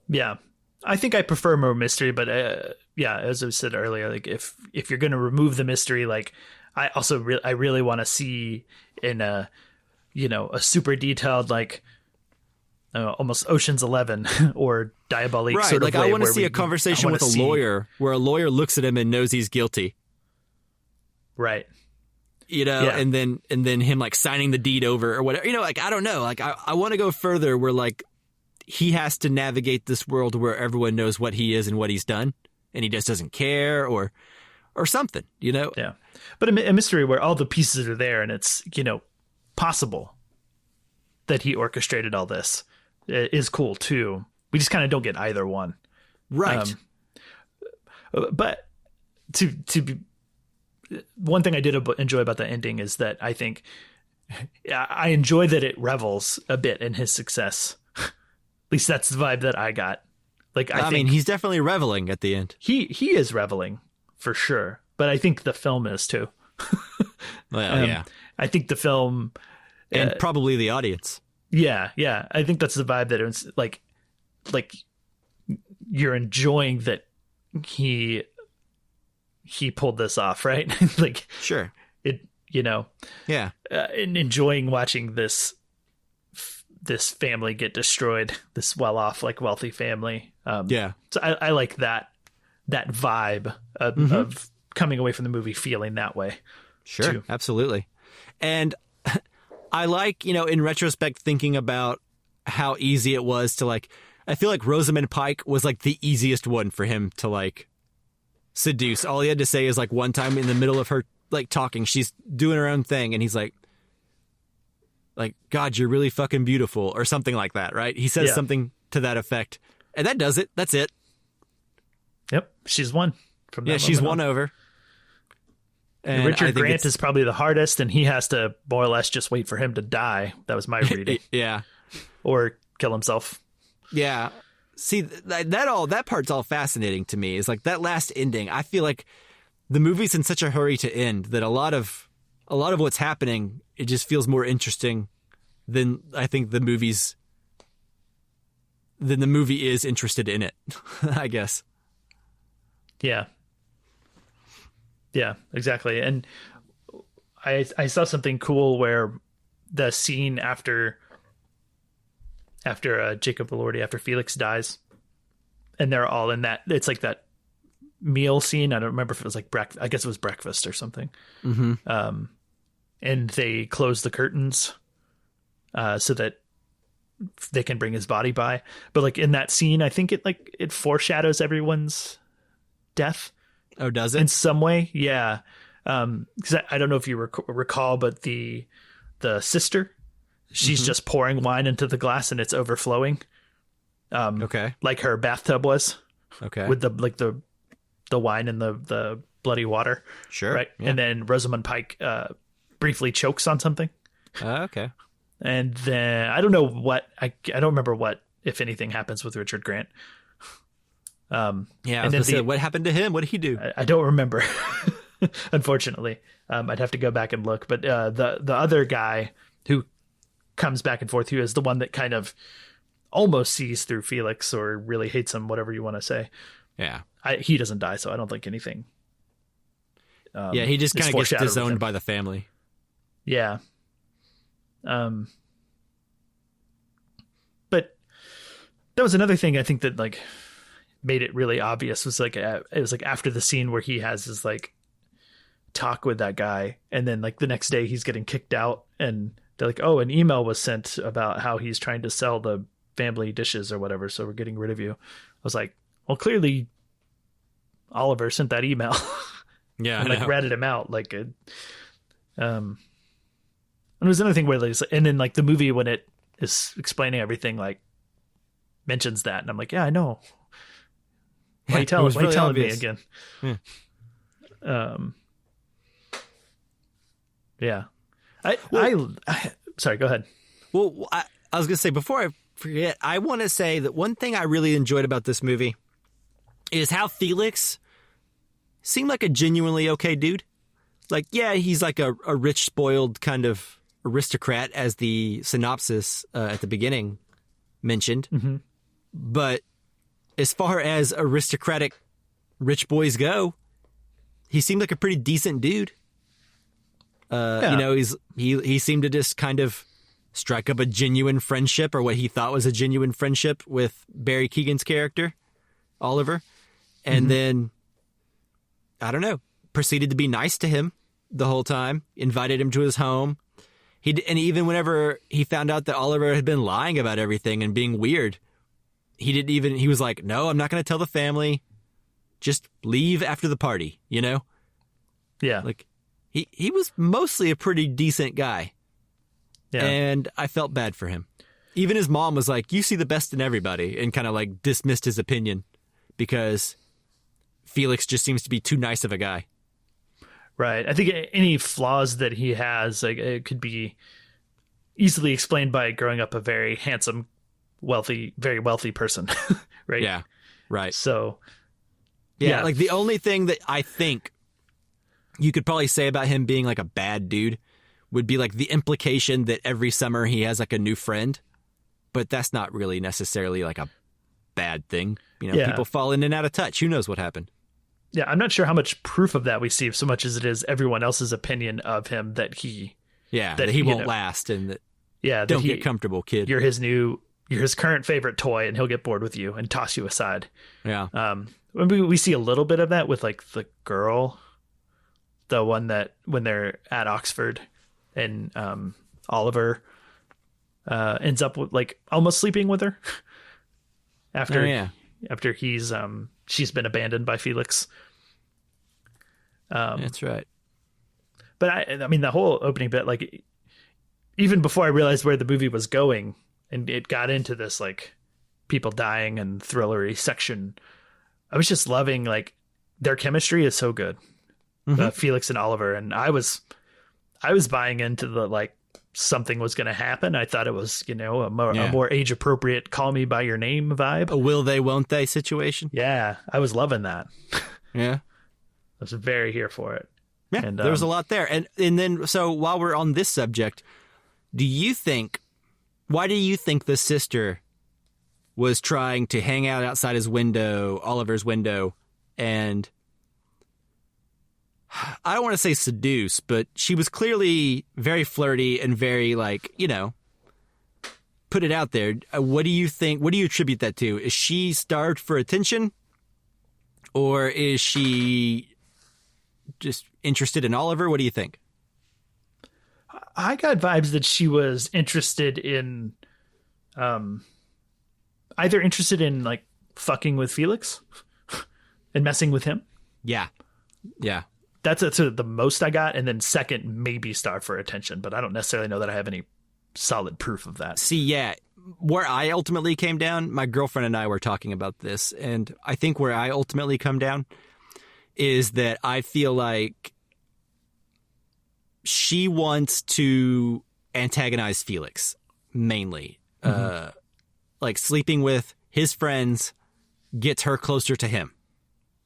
Yeah, I think I prefer more mystery, but as I said earlier, like if you're going to remove the mystery, like I also I really want to see in a super detailed like almost Ocean's 11 or Diabolique right? Sort of I want to see a conversation with a lawyer where a lawyer looks at him and knows he's guilty. Right. And then him like signing the deed over or whatever, I don't know. Like I want to go further where like he has to navigate this world where everyone knows what he is and what he's done and he just doesn't care or something, Yeah. But a mystery where all the pieces are there and it's, possible that he orchestrated all this is cool too. We just kind of don't get either one. Right. But to be, one thing I did enjoy about the ending is that I think I enjoy that it revels a bit in his success. At least that's the vibe that I got. Like, I think he's definitely reveling at the end. He is reveling for sure, but I think the film is too. Well, yeah. I think the film and probably the audience. Yeah. I think that's the vibe that it's like you're enjoying that he pulled this off, right? Like, sure, it, yeah, and enjoying watching this family get destroyed, this well-off, like wealthy family. Yeah. So I like that vibe of coming away from the movie feeling that way. Sure, too. Absolutely. And I like, in retrospect, thinking about how easy it was to like, I feel like Rosamund Pike was like the easiest one for him to like seduce. All he had to say is like one time in the middle of her like talking, she's doing her own thing and he's like, God, you're really fucking beautiful or something like that, right? He says something to that effect and that does it. That's it. Yep. She's won from that. Yeah, she's won over. And Richard Grant is probably the hardest and he has to more or less just wait for him to die. That was my reading. Yeah. Or kill himself. Yeah. See, that part's all fascinating to me. Is like that last ending. I feel like the movie's in such a hurry to end that a lot of what's happening, it just feels more interesting than I think the movie is interested in it, I guess. Yeah. Yeah, exactly. And I saw something cool where the scene after Jacob Elordi, after Felix dies, and they're all in that, it's like that meal scene. I don't remember if it was like I guess it was breakfast or something. Mm-hmm. And they close the curtains so that they can bring his body by. But like in that scene, I think it foreshadows everyone's death. Oh, does it? In some way, yeah. Because I don't know if you recall, but the sister, she's just pouring wine into the glass and it's overflowing. Okay. Like her bathtub was. Okay. With the wine and the bloody water. Sure. Right. Yeah. And then Rosamund Pike briefly chokes on something. Okay. And then I don't know what I don't remember what, if anything, happens with Richard Grant. Yeah, I was gonna say, what happened to him? What did he do? I don't remember, unfortunately. I'd have to go back and look. But the other guy who comes back and forth, who is the one that kind of almost sees through Felix or really hates him, whatever you want to say. Yeah. He doesn't die, so I don't think anything. He just kind of gets foreshadowed with disowned him. by the family. Yeah. But that was another thing I think that like made it really obvious was like it was like after the scene where he has his like talk with that guy, and then like the next day he's getting kicked out, and they're like, oh, an email was sent about how he's trying to sell the family dishes or whatever, so we're getting rid of you. I was like, well, clearly Oliver sent that email. Yeah, and like ratted him out like it. And there was another thing where like, and then like the movie when it is explaining everything like mentions that, and I'm like, yeah, I know. Why are you telling me again? Yeah. Yeah. I sorry, go ahead. Well, I was gonna say, before I forget, I want to say that one thing I really enjoyed about this movie is how Felix seemed like a genuinely okay dude. Like, yeah, he's like a rich, spoiled kind of aristocrat, as the synopsis at the beginning mentioned. Mm-hmm. But as far as aristocratic rich boys go, he seemed like a pretty decent dude. Yeah. You know, he seemed to just kind of strike up a genuine friendship, or what he thought was a genuine friendship, with Barry Keoghan's character, Oliver. And then, I don't know, proceeded to be nice to him the whole time, invited him to his home. And even whenever he found out that Oliver had been lying about everything and being weird, he was like, no, I'm not going to tell the family. Just leave after the party, you know? Yeah. Like, he was mostly a pretty decent guy. Yeah. And I felt bad for him. Even his mom was like, you see the best in everybody, and kind of like dismissed his opinion because Felix just seems to be too nice of a guy. Right. I think any flaws that he has, like, it could be easily explained by growing up a very handsome, very wealthy person. Right. Yeah. Right. So, yeah. Like, the only thing that I think you could probably say about him being like a bad dude would be like the implication that every summer he has like a new friend, but that's not really necessarily like a bad thing. You know, people fall in and out of touch. Who knows what happened? Yeah, I'm not sure how much proof of that we see, so much as it is everyone else's opinion of him that he won't last, and that don't get comfortable, kid. You're his current favorite toy, and he'll get bored with you and toss you aside. Yeah. We see a little bit of that with like the girl, the one that when they're at Oxford, and Oliver ends up with like almost sleeping with her after he's she's been abandoned by Felix. That's right. But I mean, the whole opening bit, like, even before I realized where the movie was going, and it got into this like people dying and thrillery section, I was just loving like their chemistry is so good, Felix and Oliver, and I was buying into the like something was going to happen. I thought it was, you know, a more age appropriate "call me by your name" vibe, a will they won't they situation. Yeah, I was loving that. Yeah. I was very here for it. Yeah, and there was a lot there. And then, so while we're on this subject, why do you think the sister was trying to hang out outside his window, Oliver's window, and I don't want to say seduce, but she was clearly very flirty and very, like, you know, put it out there. What do you think? What do you attribute that to? Is she starved for attention? Or is she just interested in Oliver? What do you think? I got vibes that she was interested in, either interested in like fucking with Felix and messing with him. Yeah. Yeah. That's the most I got. And then second, maybe starved for attention, but I don't necessarily know that I have any solid proof of that. See, yeah, where I ultimately came down, my girlfriend and I were talking about this, and I think where I ultimately come down is that I feel like she wants to antagonize Felix mainly, like sleeping with his friends, gets her closer to him.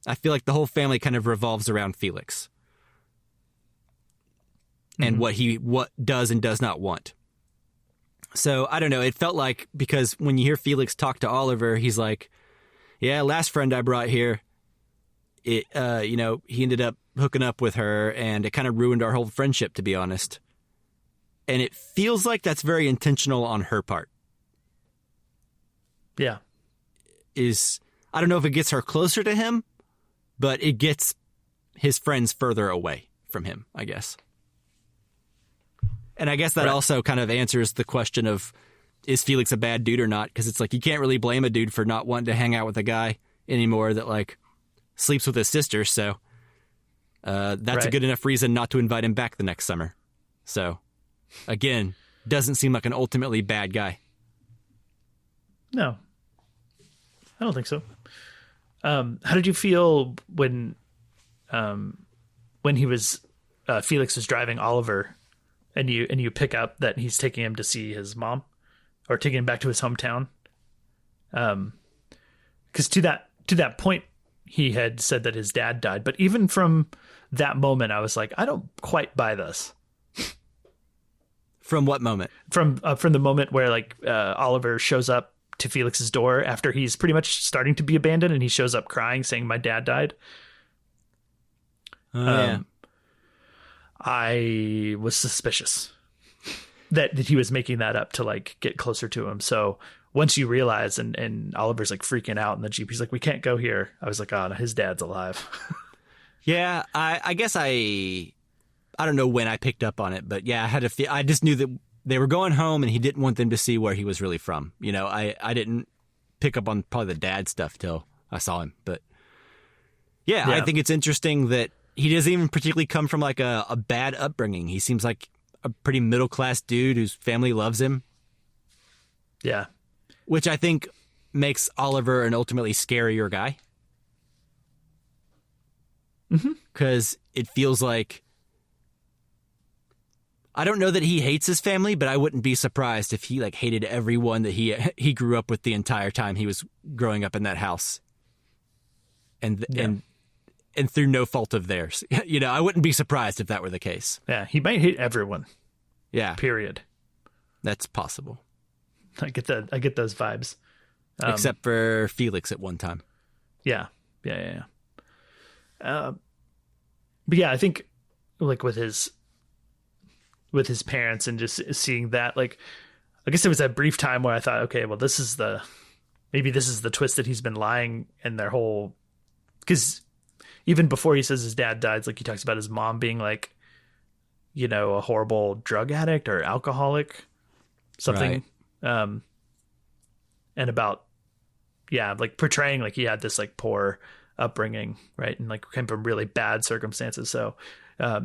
I feel like the whole family kind of revolves around Felix and what does and does not want. So I don't know. It felt like, because when you hear Felix talk to Oliver, he's like, yeah, last friend I brought here, he ended up hooking up with her and it kind of ruined our whole friendship, to be honest. And it feels like that's very intentional on her part. Yeah. I don't know if it gets her closer to him, but it gets his friends further away from him, I guess. And I guess that also kind of answers the question of, is Felix a bad dude or not? Because it's like, you can't really blame a dude for not wanting to hang out with a guy anymore that like sleeps with his sister. So that's a good enough reason not to invite him back the next summer. So again, doesn't seem like an ultimately bad guy. No, I don't think so. How did you feel when he was Felix was driving Oliver, and you pick up that he's taking him to see his mom, or taking him back to his hometown? Because to that point, he had said that his dad died, but even from that moment, I was like, I don't quite buy this. From what moment? From the moment where like Oliver shows up to Felix's door after he's pretty much starting to be abandoned, and he shows up crying saying, my dad died. Yeah. I was suspicious that he was making that up to like get closer to him. So once you realize, and Oliver's like freaking out in the Jeep, he's like, we can't go here. I was like, oh, no, his dad's alive. Yeah. I guess I don't know when I picked up on it, but yeah, I just knew that they were going home and he didn't want them to see where he was really from. You know, I didn't pick up on probably the dad stuff till I saw him, but yeah, I think it's interesting that he doesn't even particularly come from like a bad upbringing. He seems like a pretty middle-class dude whose family loves him. Yeah. Which I think makes Oliver an ultimately scarier guy. Because it feels like, I don't know that he hates his family, but I wouldn't be surprised if he like hated everyone that he grew up with the entire time he was growing up in that house. And through no fault of theirs. You know, I wouldn't be surprised if that were the case. Yeah, he might hate everyone. Yeah. Period. That's possible. I get those vibes. Except for Felix at one time. Yeah. But yeah, I think like with his parents and just seeing that, like, I guess there was that brief time where I thought, okay, well, maybe this is the twist that he's been lying in their whole, because even before he says his dad died, like he talks about his mom being like, you know, a horrible drug addict or alcoholic, something. Right. And about, yeah, like portraying like he had this like poor upbringing, right? And like came from really bad circumstances. So I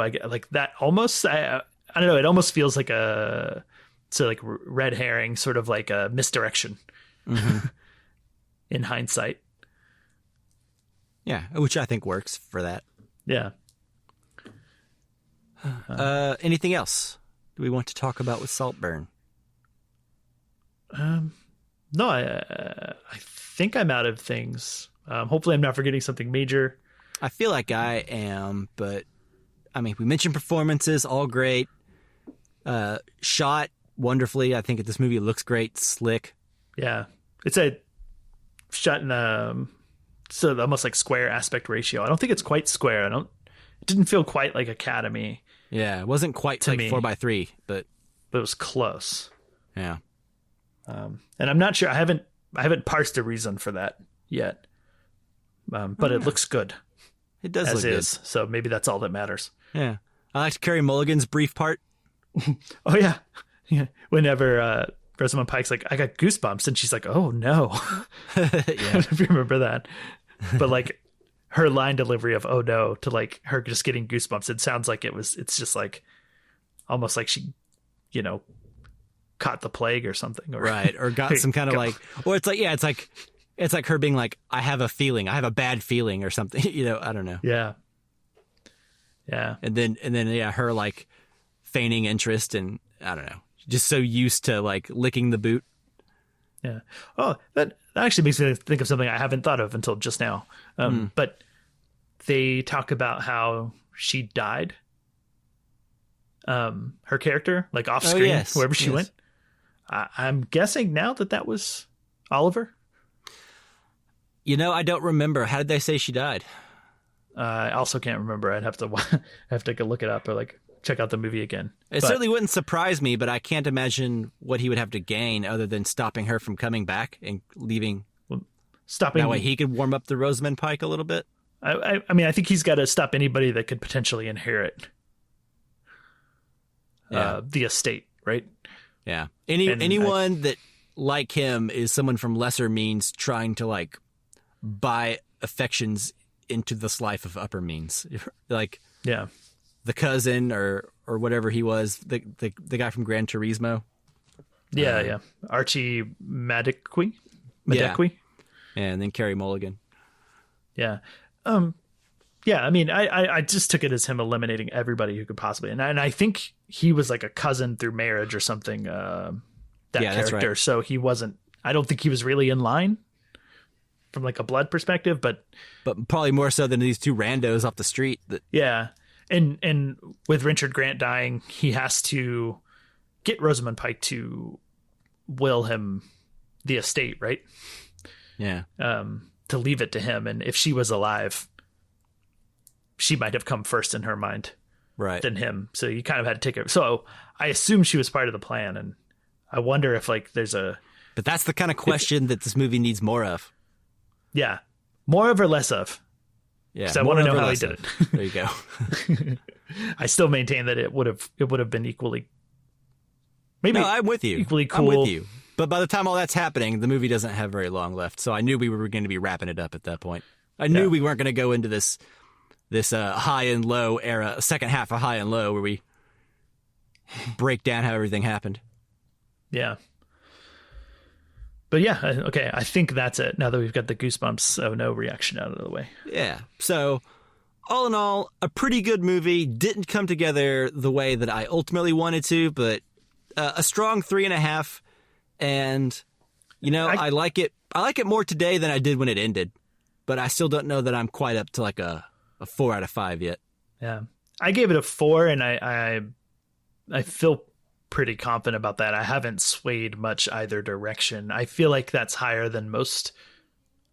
get like that almost, I don't know. It almost feels like like red herring, sort of like a misdirection in hindsight. Yeah. Which I think works for that. Yeah. Anything else do we want to talk about with Saltburn? No, I think I'm out of things. Hopefully I'm not forgetting something major. I feel like I am, but I mean, we mentioned performances, all great. Shot wonderfully. I think this movie looks great, slick. Yeah. It's a shot in so almost like square aspect ratio. I don't think it's quite square. It didn't feel quite like Academy. Yeah, it wasn't quite like 4:3, but it was close. Yeah. And I'm not sure. I haven't parsed a reason for that yet. But it looks good. It does as look is. good. So maybe that's all that matters. Yeah. I liked Carey Mulligan's brief part. Oh yeah. Yeah. Whenever Rosamund Pike's like, I got goosebumps, and she's like, oh no. Yeah. I don't know if you remember that. But like her line delivery of oh no to like her just getting goosebumps, it sounds like it's just like almost like she, you know, caught the plague or something, or right, or got some kind of like, or it's like her being like, I have a bad feeling or something. You know, I don't know. Yeah. And then yeah, her like feigning interest, and I don't know, just so used to like licking the boot. Yeah. Oh, that actually makes me think of something I haven't thought of until just now. But they talk about how she died. Her character, like off screen, wherever she went. I'm guessing now that was Oliver. You know, I don't remember. How did they say she died? I also can't remember. I'd have to look it up or like check out the movie again. It certainly wouldn't surprise me, but I can't imagine what he would have to gain other than stopping her from coming back and leaving. Stopping that way he could warm up the Rosamund Pike a little bit. I mean, I think he's got to stop anybody that could potentially inherit the estate, right? Yeah. Anyone that, like him, is someone from lesser means trying to like buy affections into this life of upper means, like the cousin or whatever he was, the guy from Gran Turismo. Archie Madekwe. Yeah, and then Carey Mulligan. Yeah. I mean, I just took it as him eliminating everybody who could possibly, and I think he was like a cousin through marriage or something. That character, that's right. So he wasn't. I don't think he was really in line from like a blood perspective, but probably more so than these two randos off the street. And with Richard Grant dying, he has to get Rosamund Pike to will him the estate, right? Yeah. To leave it to him, and if she was alive, she might have come first in her mind, right, than him. So you kind of had to take it. So I assume she was part of the plan, and I wonder if like there's a. But that's the kind of question that this movie needs more of. Yeah, more of or less of. Yeah, I want to know how he did it. There you go. I still maintain that it would have been equally. Maybe no, I'm with you. Equally cool. I'm with you. But by the time all that's happening, the movie doesn't have very long left. So I knew we were going to be wrapping it up at that point. I knew we weren't going to go into this high and low era, second half of high and low, where we break down how everything happened. Yeah. But yeah, okay, I think that's it. Now that we've got the goosebumps, oh no reaction out of the way. Yeah. So all in all, a pretty good movie. Didn't come together the way that I ultimately wanted to, but a strong 3.5. And, you know, I like it. I like it more today than I did when it ended, but I still don't know that I'm quite up to like a 4 out of 5 yet. Yeah. I gave it a 4, and I feel pretty confident about that. I haven't swayed much either direction. I feel like that's higher than most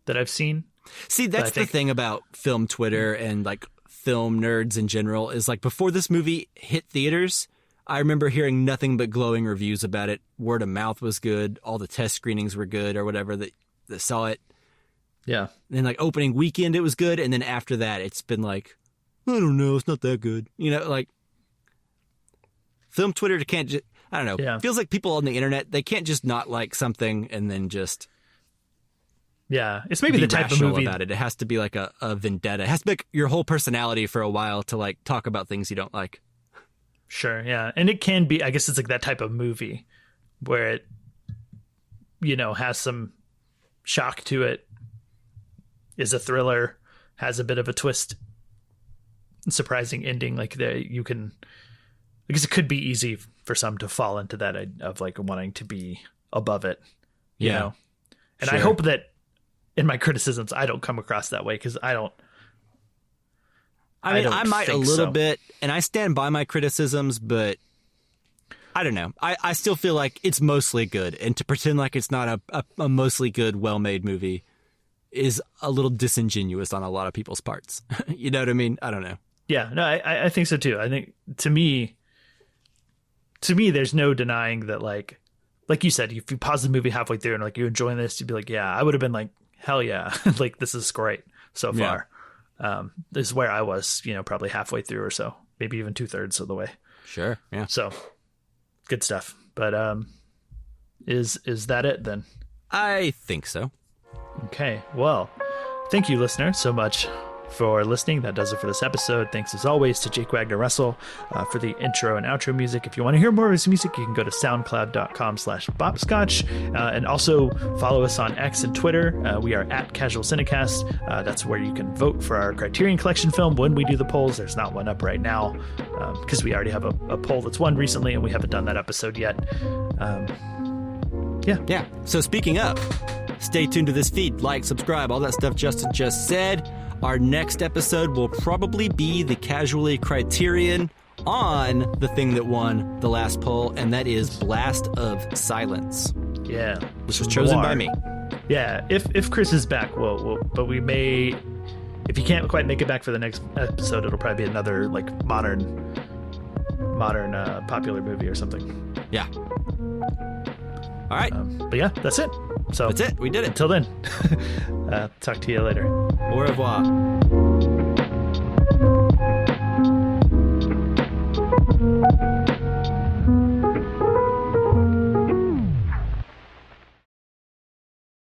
that I've seen. See, that's the thing about film Twitter and like film nerds in general is like before this movie hit theaters, I remember hearing nothing but glowing reviews about it. Word of mouth was good. All the test screenings were good or whatever that saw it. Yeah. And then like opening weekend, it was good. And then after that, it's been like, I don't know. It's not that good. You know, like film Twitter can't just, I don't know. Yeah. Feels like people on the internet, they can't just not like something and then just. Yeah. It's maybe the type of movie about it. It has to be like a vendetta. It has to be like your whole personality for a while to like talk about things you don't like. Sure, yeah. And it can be, I guess it's like that type of movie where it, you know, has some shock to it, is a thriller, has a bit of a twist, surprising ending. Like you can, I guess it could be easy for some to fall into that of like wanting to be above it, you know? And sure. I hope that in my criticisms, I don't come across that way because I don't. I mean, I might a little bit, and I stand by my criticisms, but I don't know. I still feel like it's mostly good, and to pretend like it's not a mostly good, well-made movie is a little disingenuous on a lot of people's parts. You know what I mean? I don't know. Yeah, no, I think so too. I think to me, there's no denying that, like you said, if you pause the movie halfway through and like you're enjoying this, you'd be like, yeah, I would have been like, hell yeah, like this is great so far. Yeah. This is where I was, you know, probably halfway through or so, maybe even 2/3 of the way. Sure. Yeah. So good stuff. But is that it then? I think so. Okay. Well, thank you, listener, so much for listening. That does it for this episode. Thanks as always to Jake Wagner Russell for the intro and outro music. If you want to hear more of his music, you can go to soundcloud.com/bopscotch and also follow us on X and Twitter. We are at Casual Cinecast. That's where you can vote for our Criterion Collection film when we do the polls. There's not one up right now because we already have a poll that's won recently and we haven't done that episode yet. Yeah. So speaking of, stay tuned to this feed. Like, subscribe, all that stuff Justin just said. Our next episode will probably be the Casually Criterion on the thing that won the last poll, and that is Blast of Silence. Yeah. Which was chosen by me. Yeah. If Chris is back, but we may, if he can't quite make it back for the next episode, it'll probably be another like modern popular movie or something. Yeah. All right. But yeah, that's it. So that's it. We did it. Until then, talk to you later. Au revoir. Thank you.